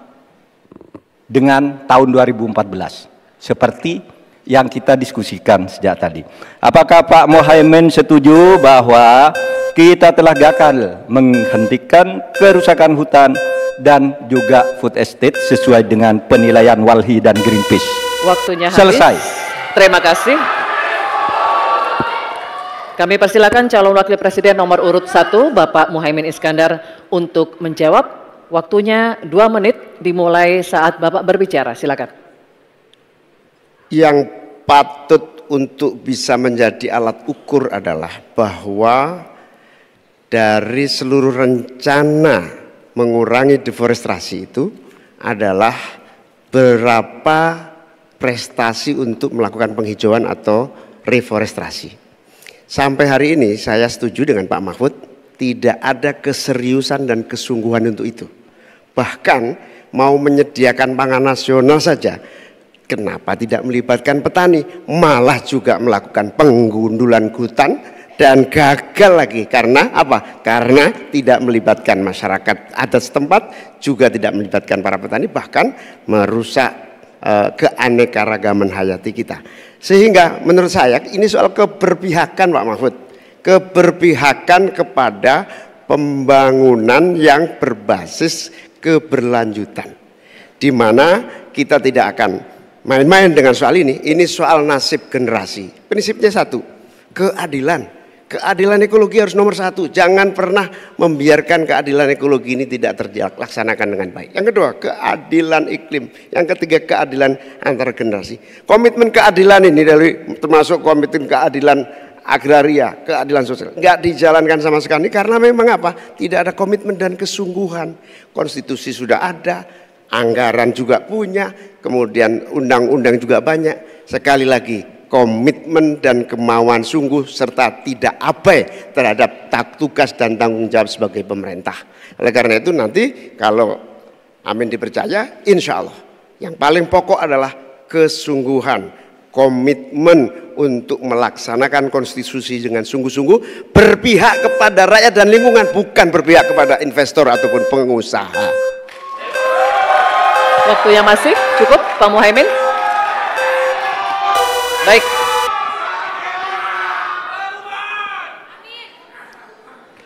F: dengan tahun 2014 seperti yang kita diskusikan sejak tadi. Apakah Pak Muhaimin setuju bahwa kita telah gagal menghentikan kerusakan hutan dan juga food estate sesuai dengan penilaian Walhi dan Greenpeace?
A: Waktunya habis.
F: Selesai.
A: Terima kasih. Kami persilakan calon wakil presiden nomor urut 1 Bapak Muhaimin Iskandar untuk menjawab. Waktunya 2 menit dimulai saat Bapak berbicara. Silakan.
B: Yang patut untuk bisa menjadi alat ukur adalah bahwa dari seluruh rencana mengurangi deforestasi itu adalah berapa prestasi untuk melakukan penghijauan atau reforestasi. Sampai hari ini saya setuju dengan Pak Mahfud, tidak ada keseriusan dan kesungguhan untuk itu. Bahkan mau menyediakan pangan nasional saja, kenapa tidak melibatkan petani? Malah juga melakukan penggundulan hutan dan gagal lagi. Karena apa? Karena tidak melibatkan masyarakat adat setempat, juga tidak melibatkan para petani, bahkan merusak keanekaragaman hayati kita. Sehingga menurut saya ini soal keberpihakan Pak Mahfud. Keberpihakan kepada pembangunan yang berbasis keberlanjutan, di mana kita tidak akan main-main dengan soal ini. Ini soal nasib generasi. Prinsipnya satu, keadilan. Keadilan ekologi harus nomor 1. Jangan pernah membiarkan keadilan ekologi ini tidak terlaksanakan dengan baik. Yang kedua, keadilan iklim. Yang ketiga, keadilan antar generasi. Komitmen keadilan ini termasuk komitmen keadilan agraria, keadilan sosial, nggak dijalankan sama sekali karena memang apa? Tidak ada komitmen dan kesungguhan. Konstitusi sudah ada, anggaran juga punya, kemudian undang-undang juga banyak. Sekali lagi, komitmen dan kemauan sungguh serta tidak abai terhadap tugas dan tanggung jawab sebagai pemerintah. Oleh karena itu nanti kalau Amin dipercaya, insya Allah yang paling pokok adalah kesungguhan, komitmen untuk melaksanakan konstitusi dengan sungguh-sungguh, berpihak kepada rakyat dan lingkungan, bukan berpihak kepada investor ataupun pengusaha.
A: Waktunya masih cukup, Pak Muhaimin. Baik.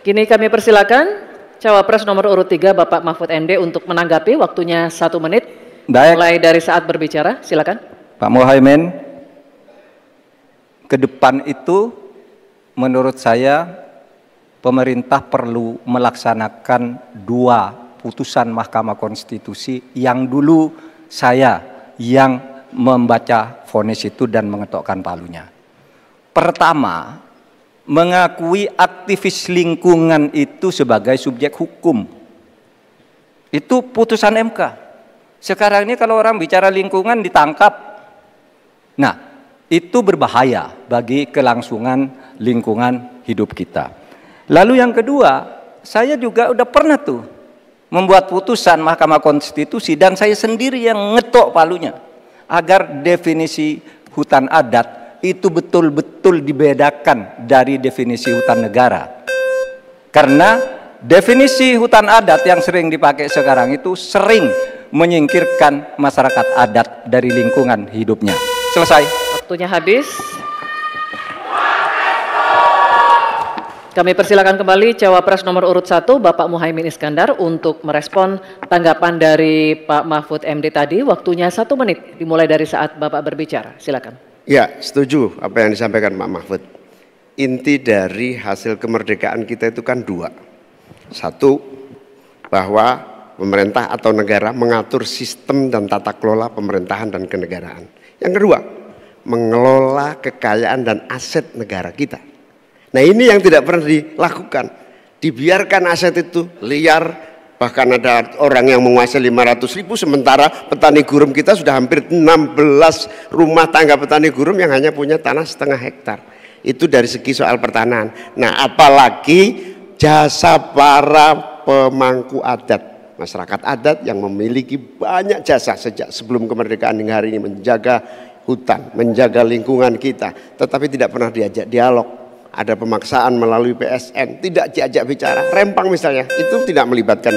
A: Kini kami persilakan Cawapres nomor urut 3 Bapak Mahfud MD untuk menanggapi. Waktunya 1 menit.
F: Baik.
A: Mulai dari saat berbicara, silakan.
F: Pak Muhaimin, ke depan itu menurut saya pemerintah perlu melaksanakan 2 putusan Mahkamah Konstitusi yang dulu saya yang membaca vonis itu dan mengetokkan palunya. Pertama, mengakui aktivis lingkungan itu sebagai subjek hukum. Itu putusan MK. Sekarang ini kalau orang bicara lingkungan ditangkap. Nah, itu berbahaya bagi kelangsungan lingkungan hidup kita. Lalu yang kedua, saya juga udah pernah tuh membuat putusan Mahkamah Konstitusi dan saya sendiri yang ngetok palunya agar definisi hutan adat itu betul-betul dibedakan dari definisi hutan negara. Karena definisi hutan adat yang sering dipakai sekarang itu sering menyingkirkan masyarakat adat dari lingkungan hidupnya. Selesai.
A: Waktunya habis. Kami persilakan kembali Cawapres nomor urut 1 Bapak Muhaimin Iskandar untuk merespon tanggapan dari Pak Mahfud MD tadi. Waktunya 1 menit dimulai dari saat Bapak berbicara. Silakan.
B: Ya, setuju apa yang disampaikan Pak Mahfud. Inti dari hasil kemerdekaan kita itu kan 2. 1, bahwa pemerintah atau negara mengatur sistem dan tata kelola pemerintahan dan kenegaraan. Yang kedua, mengelola kekayaan dan aset negara kita. Nah, ini yang tidak pernah dilakukan. Dibiarkan aset itu liar, Bahkan ada orang yang menguasai 500.000, sementara petani gurum kita sudah hampir 16 rumah tangga petani gurum yang hanya punya tanah setengah hektar. Itu dari segi soal pertanahan. Nah, apalagi jasa para pemangku adat, masyarakat adat yang memiliki banyak jasa sejak sebelum kemerdekaan hingga hari ini, menjaga hutan, menjaga lingkungan kita, tetapi tidak pernah diajak dialog. Ada pemaksaan melalui PSN, tidak diajak bicara. Rempang misalnya, itu tidak melibatkan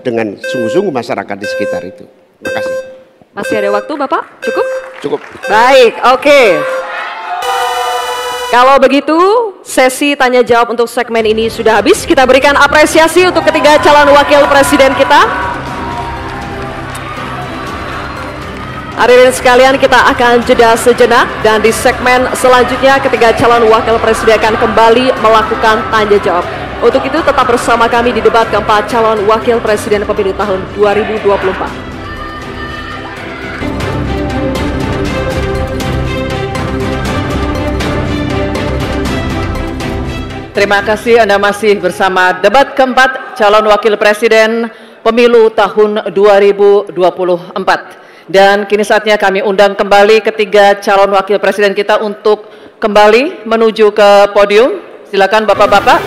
B: dengan sungguh-sungguh masyarakat di sekitar itu. Terima kasih.
C: Masih ada waktu Bapak? Cukup?
B: Cukup.
C: Baik, oke. Kalau begitu, sesi tanya jawab untuk segmen ini sudah habis. Kita berikan apresiasi untuk ketiga calon wakil presiden kita. Hadirin sekalian, kita akan jeda sejenak dan di segmen selanjutnya ketiga calon wakil presiden akan kembali melakukan tanya jawab. Untuk itu tetap bersama kami di debat keempat calon wakil presiden pemilu tahun
A: 2024. Terima kasih, Anda masih bersama debat keempat calon wakil presiden pemilu tahun 2024. Dan kini saatnya kami undang kembali ketiga calon wakil presiden kita untuk kembali menuju ke podium. Silakan Bapak-bapak.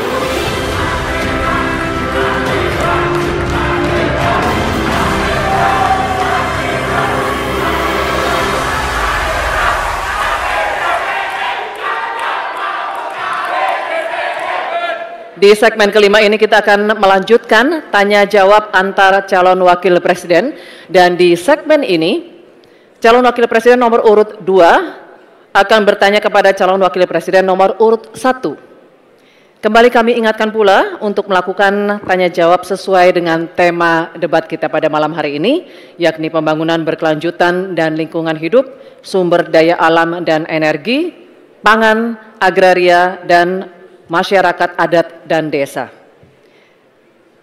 A: Di segmen kelima ini kita akan melanjutkan tanya jawab antara calon wakil presiden, dan di segmen ini calon wakil presiden nomor urut 2 akan bertanya kepada calon wakil presiden nomor urut 1. Kembali kami ingatkan pula untuk melakukan tanya jawab sesuai dengan tema debat kita pada malam hari ini, yakni pembangunan berkelanjutan dan lingkungan hidup, sumber daya alam dan energi, pangan, agraria, dan masyarakat adat dan desa.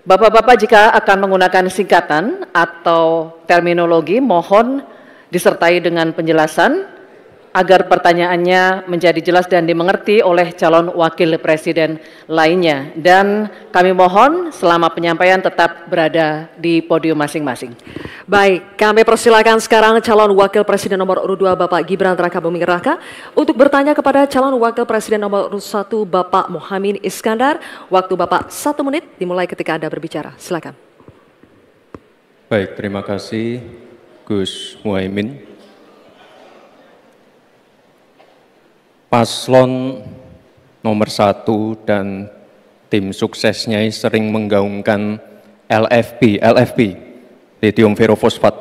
A: Bapak-bapak jika akan menggunakan singkatan atau terminologi mohon disertai dengan penjelasan agar pertanyaannya menjadi jelas dan dimengerti oleh calon wakil presiden lainnya. Dan kami mohon selama penyampaian tetap berada di podium masing-masing.
C: Baik, kami persilakan sekarang calon wakil presiden nomor urut 2 Bapak Gibran Rakabuming Raka untuk bertanya kepada calon wakil presiden nomor urut 1 Bapak Muhaimin Iskandar. Waktu Bapak 1 menit dimulai ketika Anda berbicara. Silakan.
G: Baik, terima kasih Gus Muhaimin. Paslon nomor 1 dan tim suksesnya sering menggaungkan LFP, lithium ferrofosfat.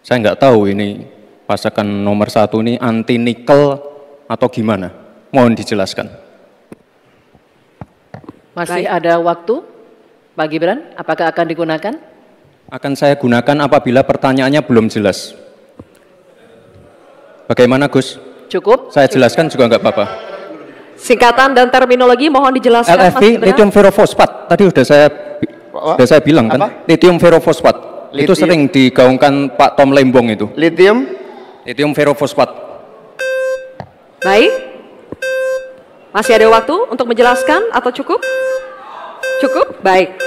G: Saya nggak tahu ini pasangan nomor 1 ini anti nikel atau gimana? Mohon dijelaskan.
A: Masih ada waktu, Pak Gibran, apakah akan digunakan?
G: Akan saya gunakan apabila pertanyaannya belum jelas. Bagaimana Gus?
A: Cukup?
G: Saya jelaskan juga nggak apa-apa.
C: Singkatan dan terminologi mohon dijelaskan.
G: LFP, lithium ferrofosfat. Tadi sudah saya bilang kan, lithium ferrofosfat. Itu sering digaungkan Pak Tom Lembong itu. Lithium ferrofosfat.
C: Baik. Masih ada waktu untuk menjelaskan atau cukup? Cukup? Baik.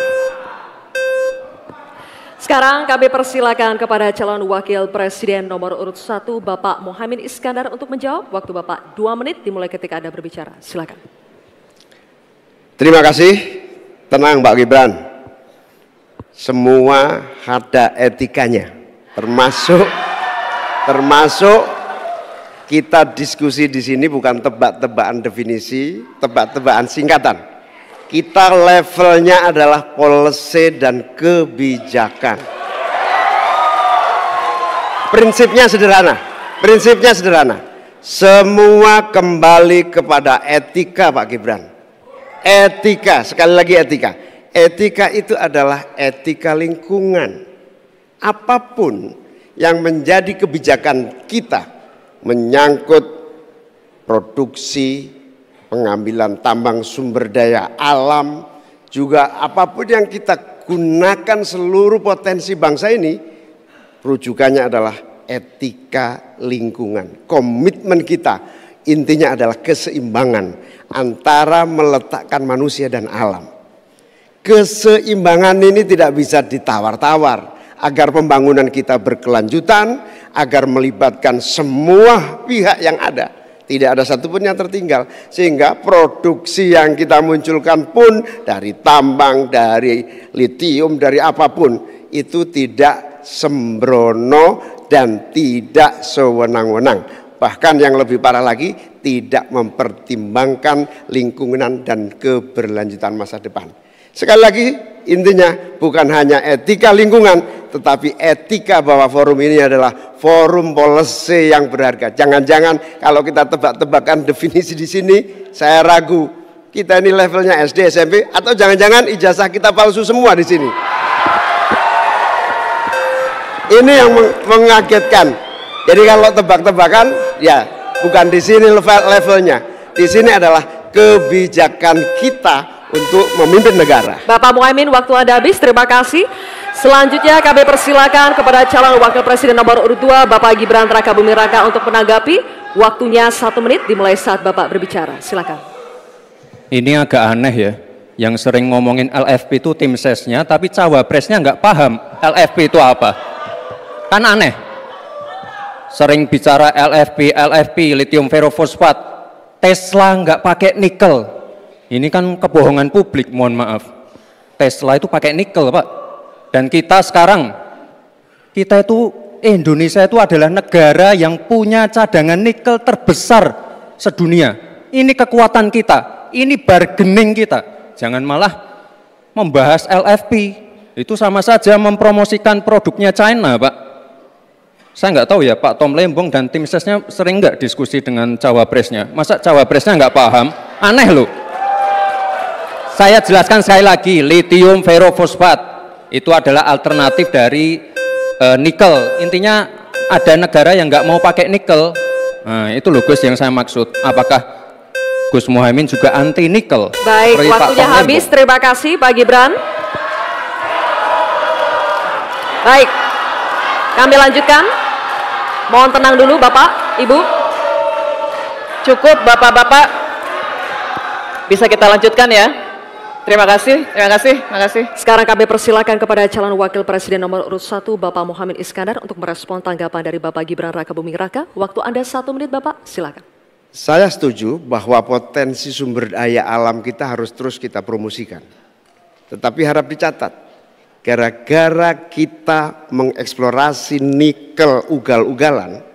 C: Sekarang kami persilakan kepada calon wakil presiden nomor urut 1 Bapak Muhaimin Iskandar untuk menjawab. Waktu Bapak 2 menit dimulai ketika Anda berbicara. Silakan.
B: Terima kasih. Tenang Pak Gibran. Semua ada etikanya. Termasuk kita diskusi di sini bukan tebak-tebakan definisi, tebak-tebakan singkatan. Kita levelnya adalah policy dan kebijakan. Prinsipnya sederhana. Semua kembali kepada etika Pak Gibran. Etika, sekali lagi etika. Etika itu adalah etika lingkungan. Apapun yang menjadi kebijakan kita menyangkut produksi, pengambilan tambang sumber daya alam, juga apapun yang kita gunakan seluruh potensi bangsa ini, rujukannya adalah etika lingkungan. Komitmen kita intinya adalah keseimbangan antara meletakkan manusia dan alam. Keseimbangan ini tidak bisa ditawar-tawar agar pembangunan kita berkelanjutan, agar melibatkan semua pihak yang ada. Tidak ada satupun yang tertinggal, sehingga produksi yang kita munculkan pun dari tambang, dari litium, dari apapun itu tidak sembrono dan tidak sewenang-wenang. Bahkan yang lebih parah lagi, tidak mempertimbangkan lingkungan dan keberlanjutan masa depan. Sekali lagi, intinya bukan hanya etika lingkungan, tetapi etika bahwa forum ini adalah forum policy yang berharga. Jangan-jangan kalau kita tebak-tebakan definisi di sini, saya ragu kita ini levelnya SD, SMP, atau jangan-jangan ijazah kita palsu semua di sini. Ini yang mengagetkan. Jadi kalau tebak-tebakan, ya bukan di sini levelnya. Di sini adalah kebijakan kita untuk memimpin negara.
C: Bapak Muhaimin, waktu Anda habis, terima kasih. Selanjutnya kami persilakan kepada calon wakil presiden nomor urut 2, Bapak Gibran Rakabuming Raka untuk menanggapi. Waktunya 1 menit dimulai saat Bapak berbicara. Silakan.
G: Ini agak aneh ya, yang sering ngomongin LFP itu tim sesnya, tapi cawapresnya nggak paham LFP itu apa. Kan aneh. Sering bicara LFP, lithium ferrofosfat, Tesla nggak pakai nikel. Ini kan kebohongan publik, mohon maaf. Tesla itu pakai nikel, Pak. Dan kita sekarang, Indonesia itu adalah negara yang punya cadangan nikel terbesar sedunia. Ini kekuatan kita, ini bargaining kita. Jangan malah membahas LFP. Itu sama saja mempromosikan produknya China, Pak. Saya nggak tahu ya, Pak Tom Lembong dan tim sesnya sering nggak diskusi dengan cawapresnya. Masa cawapresnya nggak paham? Aneh loh. Saya jelaskan sekali lagi, lithium ferrofosfat itu adalah alternatif dari nikel. Intinya ada negara yang nggak mau pakai nikel. Nah, itu loh Gus yang saya maksud. Apakah Gus Muhaimin juga anti nikel?
C: Baik, waktunya habis. Terima kasih Pak Gibran. Baik, kami lanjutkan. Mohon tenang dulu Bapak, Ibu.
A: Cukup Bapak-Bapak. Bisa kita lanjutkan ya. Terima kasih, terima kasih, terima kasih.
C: Sekarang kami persilakan kepada calon wakil presiden nomor urut 1 Bapak Muhaimin Iskandar untuk merespon tanggapan dari Bapak Gibran Rakabuming Raka. Waktu Anda 1 menit Bapak, silakan.
B: Saya setuju bahwa potensi sumber daya alam kita harus terus kita promosikan. Tetapi harap dicatat, gara-gara kita mengeksplorasi nikel ugal-ugalan,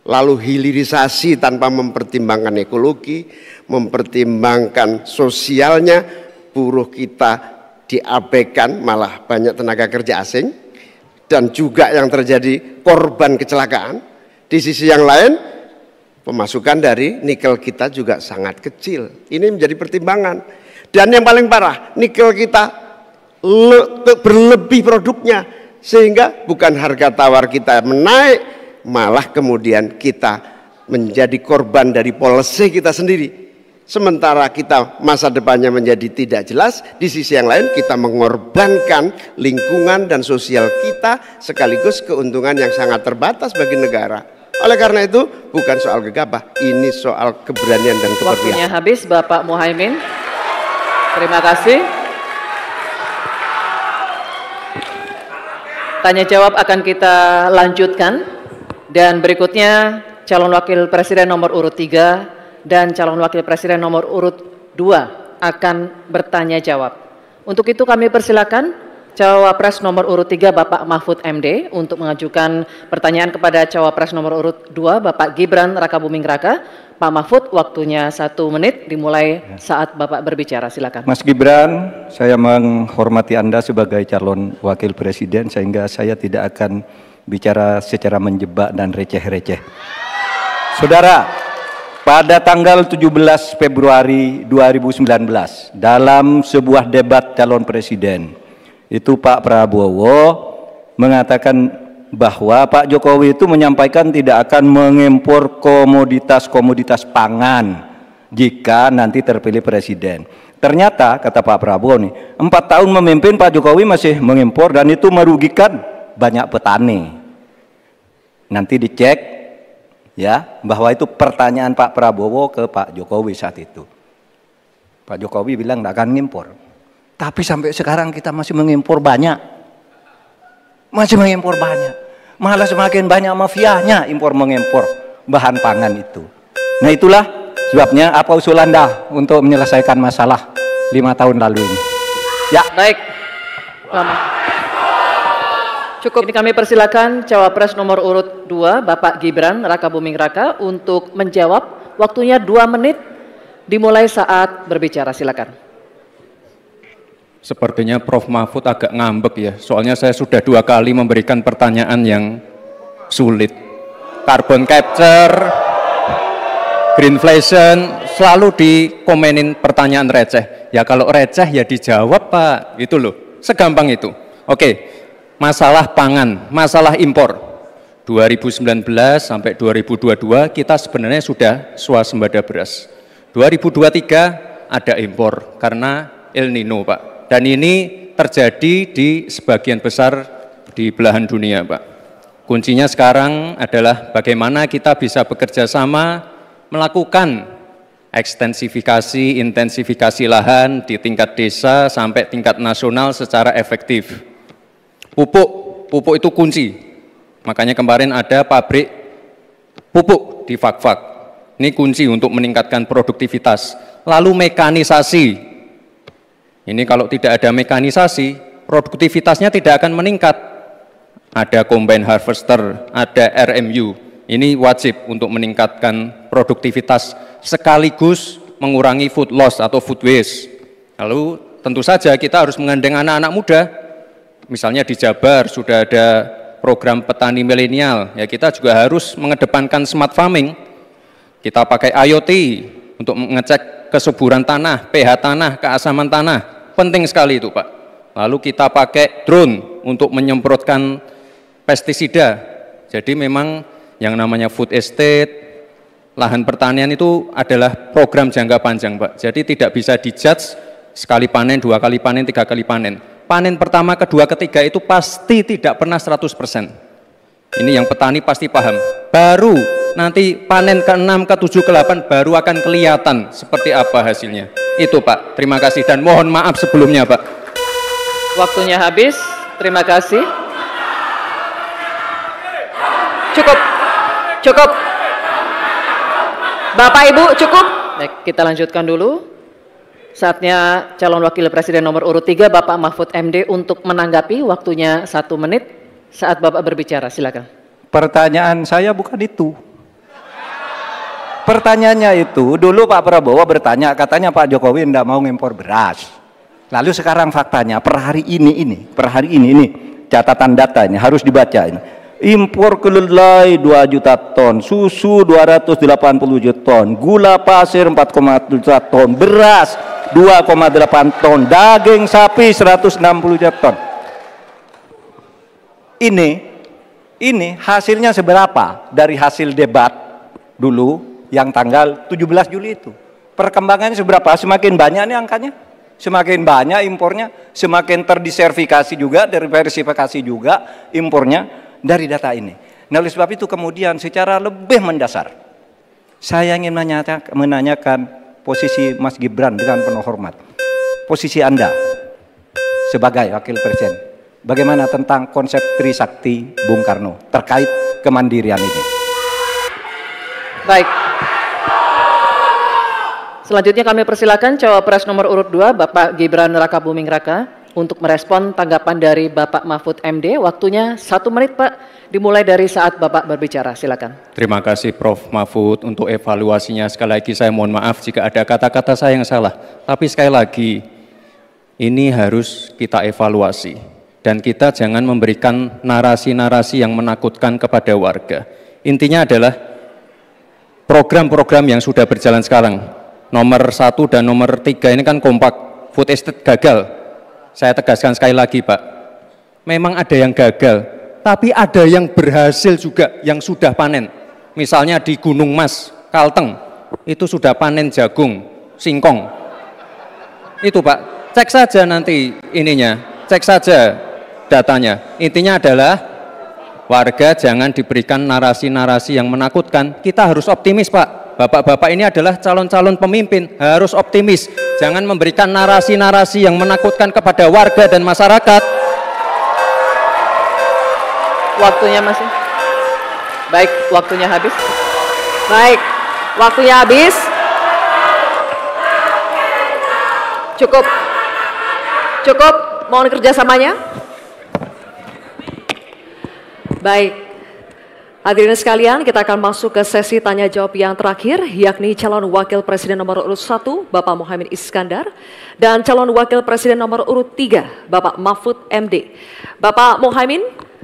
B: lalu hilirisasi tanpa mempertimbangkan ekologi, mempertimbangkan sosialnya, buruh kita diabaikan, malah banyak tenaga kerja asing, dan juga yang terjadi korban kecelakaan. Di sisi yang lain, pemasukan dari nikel kita juga sangat kecil. Ini menjadi pertimbangan. Dan yang paling parah, nikel kita berlebih produknya, sehingga bukan harga tawar kita menaik, malah kemudian kita menjadi korban dari policy kita sendiri. Sementara kita masa depannya menjadi tidak jelas, di sisi yang lain kita mengorbankan lingkungan dan sosial kita, sekaligus keuntungan yang sangat terbatas bagi negara. Oleh karena itu bukan soal gegabah, ini soal keberanian dan keberpihakan.
A: Waktunya habis Bapak Muhaimin. Terima kasih. Tanya jawab akan kita lanjutkan, dan berikutnya calon wakil presiden nomor urut 3 dan calon wakil presiden nomor urut 2 akan bertanya jawab. Untuk itu kami persilakan cawapres nomor urut 3 Bapak Mahfud MD untuk mengajukan pertanyaan kepada cawapres nomor urut 2 Bapak Gibran Rakabuming Raka. Pak Mahfud, waktunya 1 menit dimulai saat Bapak berbicara. Silakan.
F: Mas Gibran, saya menghormati Anda sebagai calon wakil presiden, sehingga saya tidak akan bicara secara menjebak dan receh-receh. Saudara, pada tanggal 17 Februari 2019, dalam sebuah debat calon presiden, itu Pak Prabowo mengatakan bahwa Pak Jokowi itu menyampaikan tidak akan mengimpor komoditas-komoditas pangan jika nanti terpilih presiden. Ternyata, kata Pak Prabowo nih, 4 tahun memimpin Pak Jokowi masih mengimpor, dan itu merugikan banyak petani. Nanti dicek ya, bahwa itu pertanyaan Pak Prabowo ke Pak Jokowi saat itu. Pak Jokowi bilang tidak akan ngimpor. Tapi sampai sekarang kita masih mengimpor banyak. Masih mengimpor banyak. Malah semakin banyak mafianya impor-mengimpor bahan pangan itu. Nah itulah sebabnya apa usul Anda untuk menyelesaikan masalah 5 tahun lalu ini. Ya.
A: Baik. Lama. Cukup. Ini kami persilakan Cawapres nomor urut 2 Bapak Gibran Rakabuming Raka untuk menjawab. Waktunya 2 menit dimulai saat berbicara. Silakan.
G: Sepertinya Prof. Mahfud agak ngambek ya, soalnya saya sudah 2 kali memberikan pertanyaan yang sulit. Carbon capture, greenflation, selalu dikomenin pertanyaan receh. Ya kalau receh ya dijawab Pak, gitu loh, segampang itu. Oke, masalah pangan, masalah impor. 2019 sampai 2022 kita sebenarnya sudah swasembada beras. 2023 ada impor karena El Nino Pak. Dan ini terjadi di sebagian besar di belahan dunia, Pak. Kuncinya sekarang adalah bagaimana kita bisa bekerja sama melakukan ekstensifikasi, intensifikasi lahan di tingkat desa sampai tingkat nasional secara efektif. Pupuk itu kunci. Makanya kemarin ada pabrik pupuk di Fak-Fak. Ini kunci untuk meningkatkan produktivitas. Lalu mekanisasi. Ini kalau tidak ada mekanisasi, produktivitasnya tidak akan meningkat. Ada combine harvester, ada RMU. Ini wajib untuk meningkatkan produktivitas sekaligus mengurangi food loss atau food waste. Lalu tentu saja kita harus menggandeng anak-anak muda. Misalnya di Jabar sudah ada program petani milenial. Ya kita juga harus mengedepankan smart farming. Kita pakai IoT untuk mengecek kesuburan tanah, pH tanah, keasaman tanah, penting sekali itu Pak. Lalu kita pakai drone untuk menyemprotkan pestisida. Jadi memang yang namanya food estate, lahan pertanian itu adalah program jangka panjang Pak. Jadi tidak bisa dijudge sekali panen, 2 kali panen, 3 kali panen. Panen pertama, kedua, ketiga itu pasti tidak pernah 100%. Ini yang petani pasti paham. Baru nanti panen ke-6, ke-7, ke-8 baru akan kelihatan seperti apa hasilnya. Itu Pak, terima kasih dan mohon maaf sebelumnya Pak.
A: Waktunya habis, terima kasih. Cukup. Bapak Ibu cukup. Baik, kita lanjutkan dulu. Saatnya calon wakil presiden nomor urut 3 Bapak Mahfud MD untuk menanggapi, waktunya 1 menit saat Bapak berbicara, silakan.
F: Pertanyaan saya bukan itu. Pertanyaannya itu, dulu Pak Prabowo bertanya, katanya Pak Jokowi tidak mau ngimpor beras. Lalu sekarang faktanya, per hari ini, catatan data ini harus dibaca ini. Impor kedelai 2 juta ton, susu 280 juta ton, gula pasir 4,1 juta ton, beras 2,8 ton, daging sapi 160 juta ton. Ini hasilnya seberapa dari hasil debat dulu yang tanggal 17 Juli itu. Perkembangannya seberapa? Semakin banyak nih angkanya. Semakin banyak impornya, semakin terdiversifikasi juga, diversifikasi juga impornya dari data ini. Nah, oleh sebab itu kemudian secara lebih mendasar, saya ingin menanyakan posisi Mas Gibran dengan penuh hormat. Posisi Anda sebagai wakil presiden, bagaimana tentang konsep Trisakti Bung Karno terkait kemandirian ini?
A: Baik. Selanjutnya kami persilakan Cawapres nomor urut 2 Bapak Gibran Rakabuming Raka untuk merespon tanggapan dari Bapak Mahfud MD. Waktunya 1 menit Pak, dimulai dari saat Bapak berbicara, silakan.
G: Terima kasih Prof. Mahfud untuk evaluasinya. Sekali lagi saya mohon maaf jika ada kata-kata saya yang salah. Tapi sekali lagi, ini harus kita evaluasi. Dan kita jangan memberikan narasi-narasi yang menakutkan kepada warga. Intinya adalah program-program yang sudah berjalan sekarang. Nomor 1 dan nomor 3 ini kan kompak, food estate gagal. Saya tegaskan sekali lagi Pak, memang ada yang gagal, tapi ada yang berhasil juga, yang sudah panen. Misalnya di Gunung Mas, Kalteng, itu sudah panen jagung, singkong. Itu Pak, cek saja nanti ininya, cek saja datanya. Intinya adalah warga jangan diberikan narasi-narasi yang menakutkan. Kita harus optimis Pak. Bapak-bapak ini adalah calon-calon pemimpin, harus optimis. Jangan memberikan narasi-narasi yang menakutkan kepada warga dan masyarakat.
A: Waktunya masih. Baik, waktunya habis.
C: Baik, waktunya habis. Cukup. Cukup, mohon kerjasamanya. Baik, hadirin sekalian, kita akan masuk ke sesi tanya jawab yang terakhir, yakni calon wakil presiden nomor urut 1, Bapak Muhaimin Iskandar, dan calon wakil presiden nomor urut 3, Bapak Mahfud MD. Bapak Muhaimin,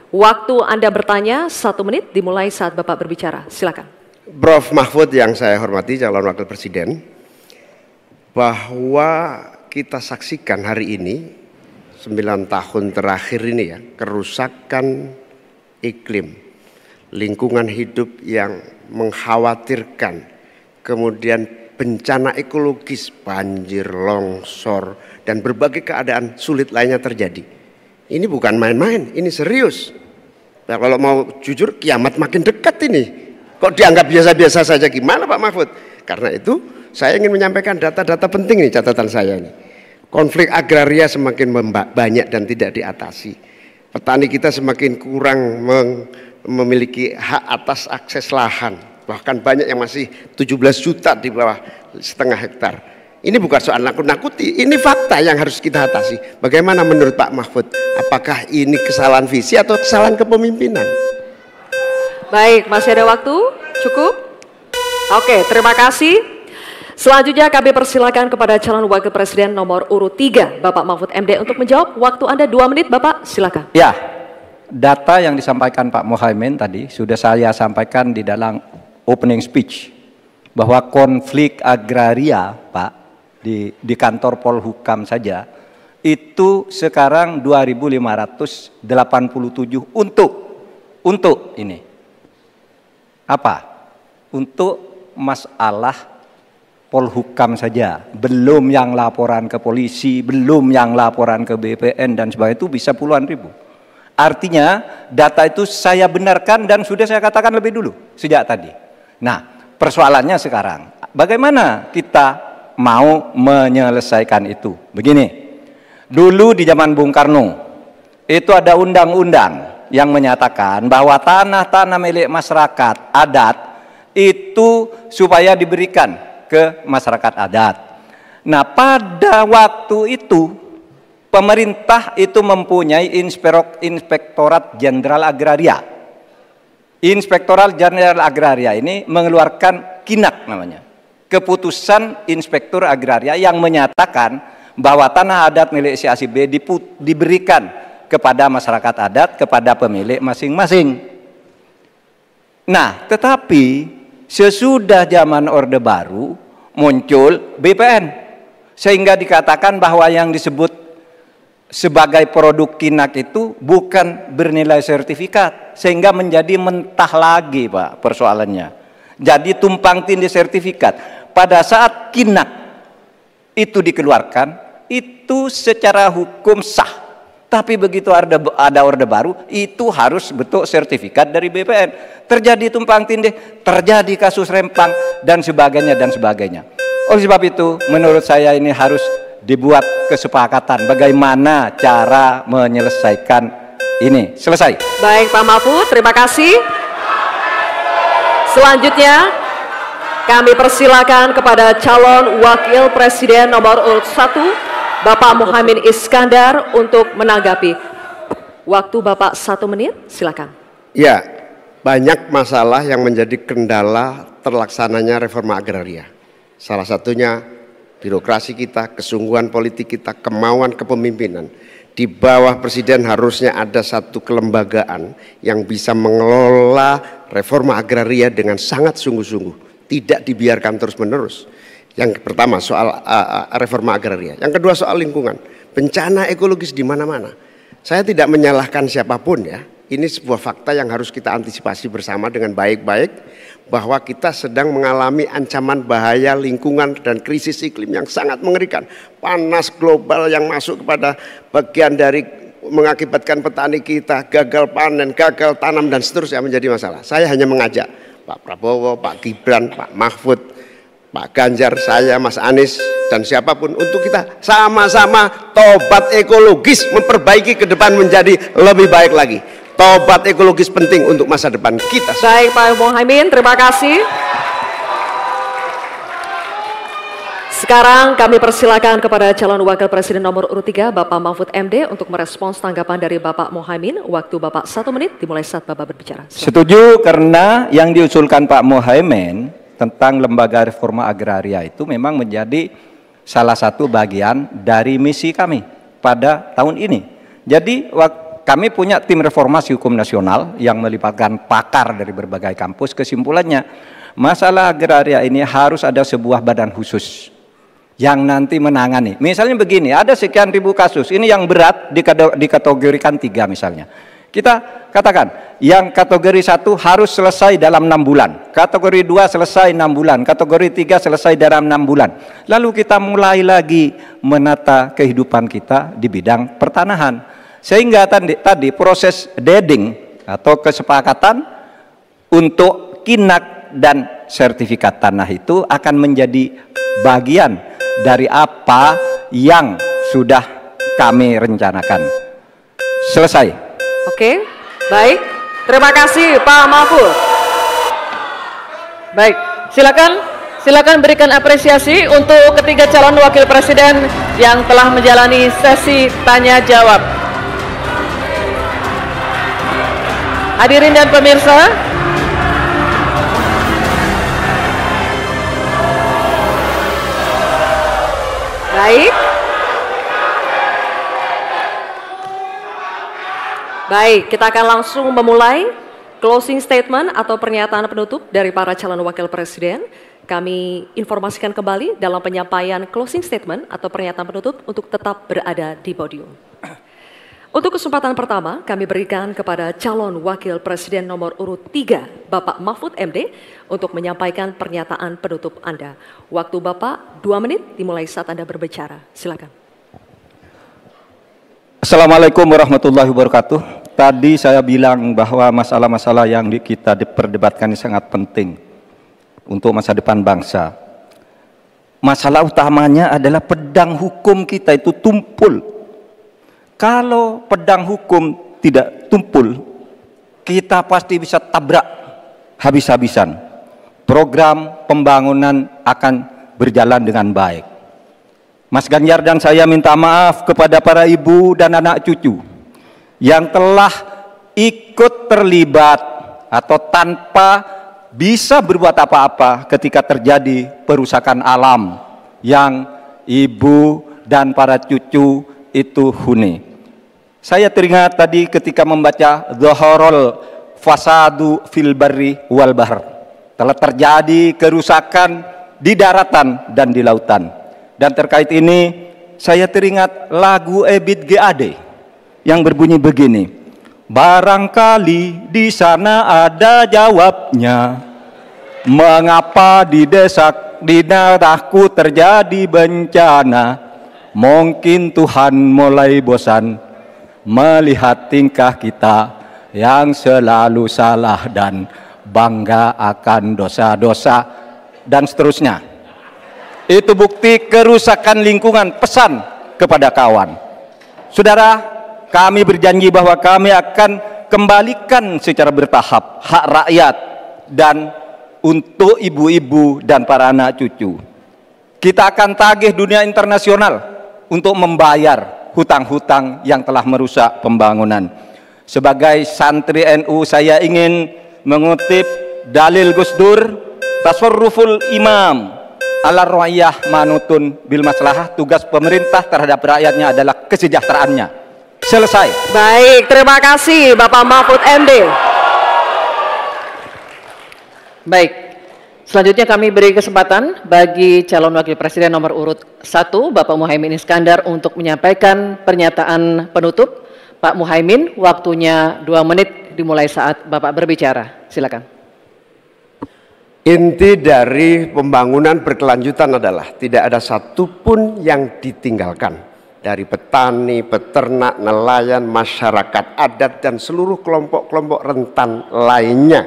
C: waktu Anda bertanya 1 menit dimulai saat Bapak berbicara. Silakan.
B: Prof. Mahfud yang saya hormati, calon wakil presiden, bahwa kita saksikan hari ini 9 tahun terakhir ini ya, kerusakan iklim, lingkungan hidup yang mengkhawatirkan, kemudian bencana ekologis, banjir, longsor, dan berbagai keadaan sulit lainnya terjadi. Ini bukan main-main, ini serius. Nah, kalau mau jujur, kiamat makin dekat ini. Kok dianggap biasa-biasa saja, gimana Pak Mahfud? Karena itu saya ingin menyampaikan data-data penting nih, catatan saya ini. Konflik agraria semakin banyak dan tidak diatasi. Petani kita semakin kurang memiliki hak atas akses lahan. Bahkan banyak yang masih 17 juta di bawah setengah hektar. Ini bukan soal nakut-nakuti, ini fakta yang harus kita atasi. Bagaimana menurut Pak Mahfud? Apakah ini kesalahan visi atau kesalahan kepemimpinan?
C: Baik, masih ada waktu? Cukup? Oke, terima kasih. Selanjutnya kami persilakan kepada calon wakil presiden nomor urut 3, Bapak Mahfud MD untuk menjawab. Waktu Anda 2 menit, Bapak, silakan.
F: Ya, data yang disampaikan Pak Muhaimin tadi sudah saya sampaikan di dalam opening speech, bahwa konflik agraria, Pak, di kantor Polhukam saja, itu sekarang 2.587 untuk ini. Apa? Untuk masalah Polhukam saja, belum yang laporan ke polisi, belum yang laporan ke BPN dan sebagainya, itu bisa puluhan ribu. Artinya data itu saya benarkan dan sudah saya katakan lebih dulu, sejak tadi. Nah, persoalannya sekarang, bagaimana kita mau menyelesaikan itu? Begini, dulu di zaman Bung Karno, itu ada undang-undang yang menyatakan bahwa tanah-tanah milik masyarakat adat itu supaya diberikan ke masyarakat adat. Nah, pada waktu itu pemerintah itu mempunyai Inspektorat Jenderal Agraria. Inspektorat Jenderal Agraria ini mengeluarkan KINAK namanya, Keputusan Inspektur Agraria, yang menyatakan bahwa tanah adat milik si A si B diberikan kepada masyarakat adat, kepada pemilik masing-masing. Nah, tetapi sesudah zaman Orde Baru muncul BPN, sehingga dikatakan bahwa yang disebut sebagai produk KINAK itu bukan bernilai sertifikat, sehingga menjadi mentah lagi Pak persoalannya. Jadi tumpang tindih sertifikat. Pada saat KINAK itu dikeluarkan, itu secara hukum sah. Tapi begitu ada Orde Baru, itu harus bentuk sertifikat dari BPN. Terjadi tumpang tindih, terjadi kasus rempang, dan sebagainya, dan sebagainya. Oleh sebab itu, menurut saya ini harus dibuat kesepakatan bagaimana cara menyelesaikan ini. Selesai.
C: Baik Pak Mahfud, terima kasih. Selanjutnya, kami persilakan kepada calon wakil presiden nomor urut 1, Bapak Muhaimin Iskandar untuk menanggapi. Waktu Bapak 1 menit, silakan.
B: Ya, banyak masalah yang menjadi kendala terlaksananya reforma agraria. Salah satunya birokrasi kita, kesungguhan politik kita, kemauan kepemimpinan. Di bawah presiden harusnya ada satu kelembagaan yang bisa mengelola reforma agraria dengan sangat sungguh-sungguh, tidak dibiarkan terus-menerus. Yang pertama soal reforma agraria, yang kedua soal lingkungan, bencana ekologis di mana-mana. Saya tidak menyalahkan siapapun ya, ini sebuah fakta yang harus kita antisipasi bersama dengan baik-baik, bahwa kita sedang mengalami ancaman bahaya lingkungan dan krisis iklim yang sangat mengerikan. Panas global yang masuk kepada bagian dari mengakibatkan petani kita gagal panen, gagal tanam dan seterusnya menjadi masalah. Saya hanya mengajak Pak Prabowo, Pak Gibran, Pak Mahfud, Pak Ganjar, saya, Mas Anies, dan siapapun, untuk kita sama-sama tobat ekologis, memperbaiki ke depan menjadi lebih baik lagi. Tobat ekologis penting untuk masa depan kita.
C: Baik Pak Muhaimin, terima kasih. Sekarang kami persilakan kepada calon wakil presiden nomor urut 3 Bapak Mahfud MD untuk merespons tanggapan dari Bapak Muhaimin. Waktu Bapak 1 menit dimulai saat Bapak berbicara.
F: Setuju, karena yang diusulkan Pak Muhaimin tentang lembaga reforma agraria itu memang menjadi salah satu bagian dari misi kami pada tahun ini. Jadi kami punya tim reformasi hukum nasional yang melibatkan pakar dari berbagai kampus. Kesimpulannya, masalah agraria ini harus ada sebuah badan khusus yang nanti menangani. Misalnya begini, ada sekian ribu kasus, ini yang berat dikategorikan 3 misalnya. Kita katakan, yang kategori 1 harus selesai dalam 6 bulan, kategori 2 selesai 6 bulan, kategori 3 selesai dalam 6 bulan. Lalu kita mulai lagi menata kehidupan kita di bidang pertanahan. Sehingga tadi proses deeding atau kesepakatan untuk kinak dan sertifikat tanah itu akan menjadi bagian dari apa yang sudah kami rencanakan. Selesai.
C: Oke, baik. Terima kasih Pak Mahfud.
A: Baik, silakan berikan apresiasi untuk ketiga calon wakil presiden yang telah menjalani sesi tanya jawab. Hadirin dan pemirsa,
C: baik. Baik, kita akan langsung memulai closing statement atau pernyataan penutup dari para calon wakil presiden. Kami informasikan kembali dalam penyampaian closing statement atau pernyataan penutup untuk tetap berada di podium. Untuk kesempatan pertama, kami berikan kepada calon wakil presiden nomor urut 3, Bapak Mahfud MD, untuk menyampaikan pernyataan penutup Anda. Waktu Bapak 2 menit dimulai saat Anda berbicara. Silakan.
F: Assalamualaikum warahmatullahi wabarakatuh. Tadi saya bilang bahwa masalah-masalah yang kita diperdebatkan ini sangat penting untuk masa depan bangsa. Masalah utamanya adalah pedang hukum kita itu tumpul. Kalau pedang hukum tidak tumpul, kita pasti bisa tabrak habis-habisan. Program pembangunan akan berjalan dengan baik. Mas Ganjar dan saya minta maaf kepada para ibu dan anak cucu yang telah ikut terlibat atau tanpa bisa berbuat apa-apa ketika terjadi perusakan alam yang ibu dan para cucu itu huni. Saya teringat tadi ketika membaca Dhaharul Fasadu fil Barri wal Bahr. Telah terjadi kerusakan di daratan dan di lautan. Dan terkait ini saya teringat lagu Ebit GAD yang berbunyi begini. Barangkali di sana ada jawabnya. Mengapa di daerahku terjadi bencana? Mungkin Tuhan mulai bosan melihat tingkah kita yang selalu salah dan bangga akan dosa-dosa dan seterusnya. Itu bukti kerusakan lingkungan, pesan kepada kawan. Saudara, kami berjanji bahwa kami akan kembalikan secara bertahap hak rakyat dan untuk ibu-ibu dan para anak cucu. Kita akan tagih dunia internasional untuk membayar hutang-hutang yang telah merusak pembangunan. Sebagai santri NU, saya ingin mengutip dalil Gus Dur, tasarruful imam ala ra'iyah manutun bil maslahah. Tugas pemerintah terhadap rakyatnya adalah kesejahteraannya. Selesai.
C: Baik, terima kasih Bapak Mahfud MD.
A: baik. Selanjutnya kami beri kesempatan bagi calon wakil presiden nomor urut 1, Bapak Muhaimin Iskandar, untuk menyampaikan pernyataan penutup. Pak Muhaimin, waktunya 2 menit dimulai saat Bapak berbicara. Silakan.
B: Inti dari pembangunan berkelanjutan adalah tidak ada satupun yang ditinggalkan. Dari petani, peternak, nelayan, masyarakat adat, dan seluruh kelompok-kelompok rentan lainnya.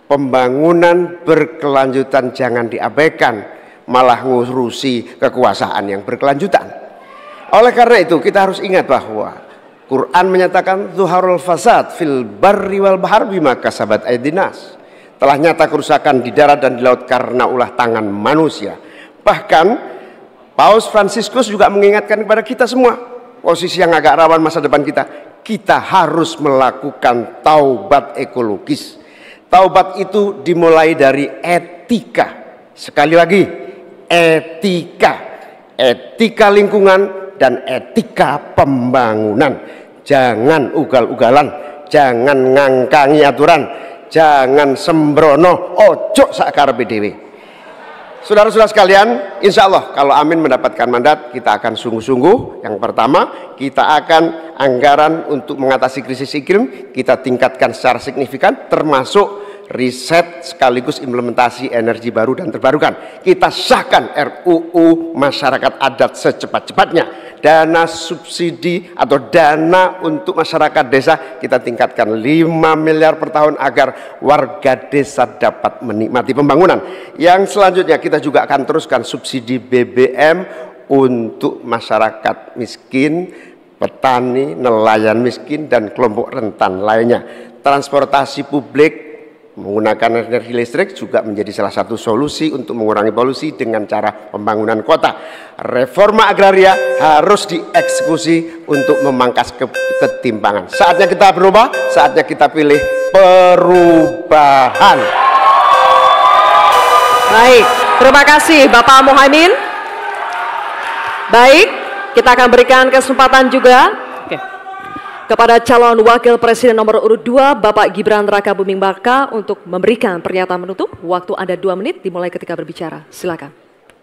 B: Pembangunan berkelanjutan jangan diabaikan. malah ngurusi kekuasaan yang berkelanjutan. Oleh karena itu kita harus ingat bahwa Quran menyatakan zuharul fasad fil barri wal bahar bima kasabat aydinas. Telah nyata kerusakan di darat dan di laut karena ulah tangan manusia. Bahkan Paus Fransiskus juga mengingatkan kepada kita semua, posisi yang agak rawan masa depan kita harus melakukan taubat ekologis. Taubat itu dimulai dari etika. Sekali lagi, etika. Etika lingkungan dan etika pembangunan. Jangan ugal-ugalan, jangan ngangkangi aturan, jangan sembrono, ojo sakarepe dhewe. Saudara-saudara sekalian, insya Allah kalau Amin mendapatkan mandat, kita akan sungguh-sungguh. Yang pertama, kita akan anggaran untuk mengatasi krisis iklim kita tingkatkan secara signifikan, termasuk riset sekaligus implementasi energi baru dan terbarukan. Kita sahkan RUU masyarakat adat secepat-cepatnya. Dana subsidi atau dana untuk masyarakat desa kita tingkatkan 5 miliar per tahun agar warga desa dapat menikmati pembangunan. Yang selanjutnya kita juga akan teruskan subsidi BBM untuk masyarakat miskin, petani, nelayan miskin, dan kelompok rentan lainnya. Transportasi publik menggunakan energi listrik juga menjadi salah satu solusi untuk mengurangi polusi dengan cara pembangunan kota. Reforma agraria harus dieksekusi untuk memangkas ketimpangan. Saatnya kita berubah, saatnya kita pilih perubahan.
C: Baik, terima kasih Bapak Muhaimin. Baik, kita akan berikan kesempatan juga kepada calon wakil presiden nomor urut 2 Bapak Gibran Raka Buming Raka untuk memberikan pernyataan menutup. Waktu Anda 2 menit dimulai ketika berbicara. Silakan.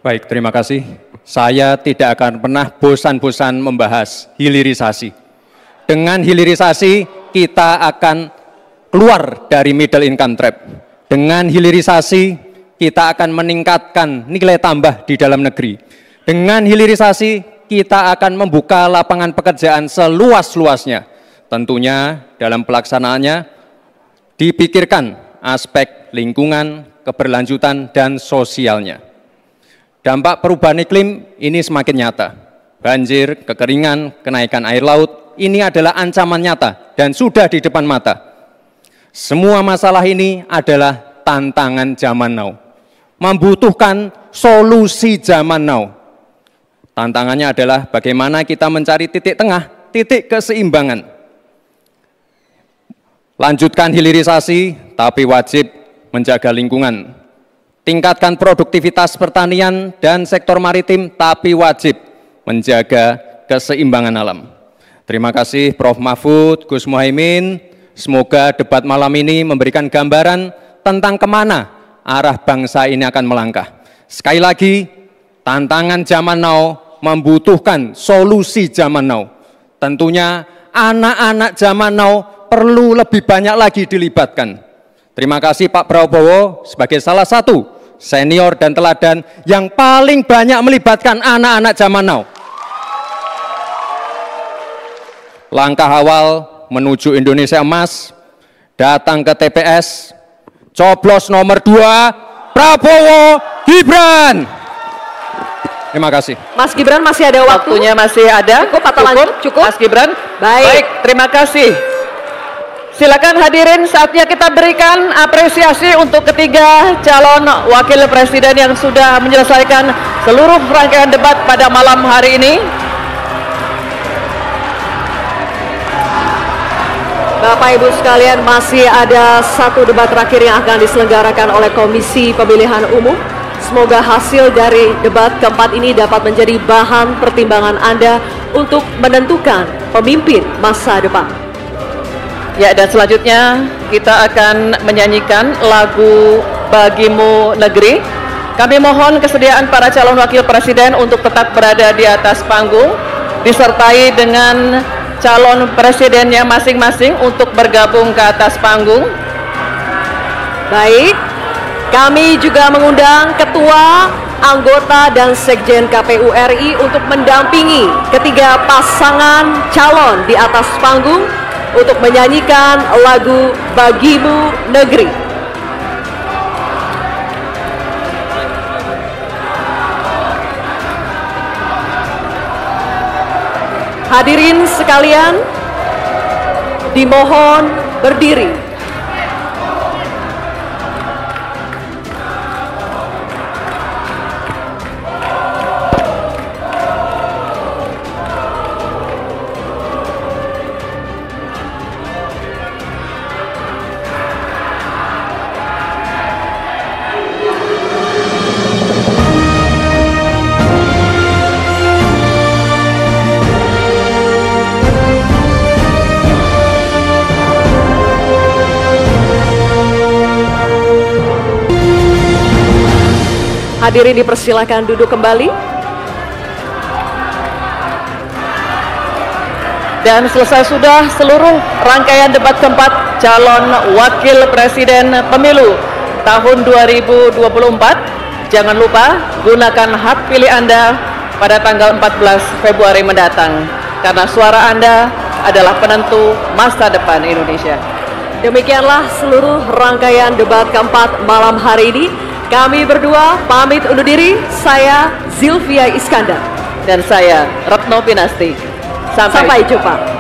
G: Baik, terima kasih. Saya tidak akan pernah bosan-bosan membahas hilirisasi. Dengan hilirisasi kita akan keluar dari middle income trap. Dengan hilirisasi kita akan meningkatkan nilai tambah di dalam negeri. Dengan hilirisasi kita akan membuka lapangan pekerjaan seluas-luasnya. Tentunya dalam pelaksanaannya dipikirkan aspek lingkungan, keberlanjutan, dan sosialnya. Dampak perubahan iklim ini semakin nyata. Banjir, kekeringan, kenaikan air laut, ini adalah ancaman nyata dan sudah di depan mata. Semua masalah ini adalah tantangan zaman now. Membutuhkan solusi zaman now. Tantangannya adalah bagaimana kita mencari titik tengah, titik keseimbangan. Lanjutkan hilirisasi, tapi wajib menjaga lingkungan. Tingkatkan produktivitas pertanian dan sektor maritim, tapi wajib menjaga keseimbangan alam. Terima kasih Prof. Mahfud, Gus Muhaimin. Semoga debat malam ini memberikan gambaran tentang kemana arah bangsa ini akan melangkah. Sekali lagi, tantangan zaman now membutuhkan solusi zaman now. Tentunya anak-anak zaman now perlu lebih banyak lagi dilibatkan. Terima kasih Pak Prabowo sebagai salah satu senior dan teladan yang paling banyak melibatkan anak-anak zaman now. Langkah awal menuju Indonesia Emas, datang ke TPS, coblos nomor 2, Prabowo Gibran. Terima kasih.
C: Mas Gibran masih ada waktu?
A: Waktunya masih ada.
C: Cukup atau lanjut? Cukup.
A: Mas Gibran.
C: Baik,
A: terima kasih. Silakan hadirin, saatnya kita berikan apresiasi untuk ketiga calon wakil presiden yang sudah menyelesaikan seluruh rangkaian debat pada malam hari ini.
C: Bapak Ibu sekalian, masih ada satu debat terakhir yang akan diselenggarakan oleh Komisi Pemilihan Umum. Semoga hasil dari debat keempat ini dapat menjadi bahan pertimbangan Anda untuk menentukan pemimpin masa depan.
A: Ya, dan selanjutnya kita akan menyanyikan lagu Bagimu Negeri. Kami mohon kesediaan para calon wakil presiden untuk tetap berada di atas panggung, disertai dengan calon presidennya masing-masing untuk bergabung ke atas panggung.
C: Baik, kami juga mengundang ketua, anggota, dan sekjen KPU RI untuk mendampingi ketiga pasangan calon di atas panggung untuk menyanyikan lagu Bagimu Negeri. Hadirin sekalian, dimohon berdiri. Hadirin dipersilakan duduk kembali.
A: Dan selesai sudah seluruh rangkaian debat keempat calon wakil presiden pemilu tahun 2024. Jangan lupa gunakan hak pilih Anda pada tanggal 14 Februari mendatang. Karena suara Anda adalah penentu masa depan Indonesia.
C: Demikianlah seluruh rangkaian debat keempat malam hari ini. Kami berdua pamit undur diri. Saya Zilvia Iskandar.
A: Dan saya Retno Pinasti.
C: Sampai jumpa.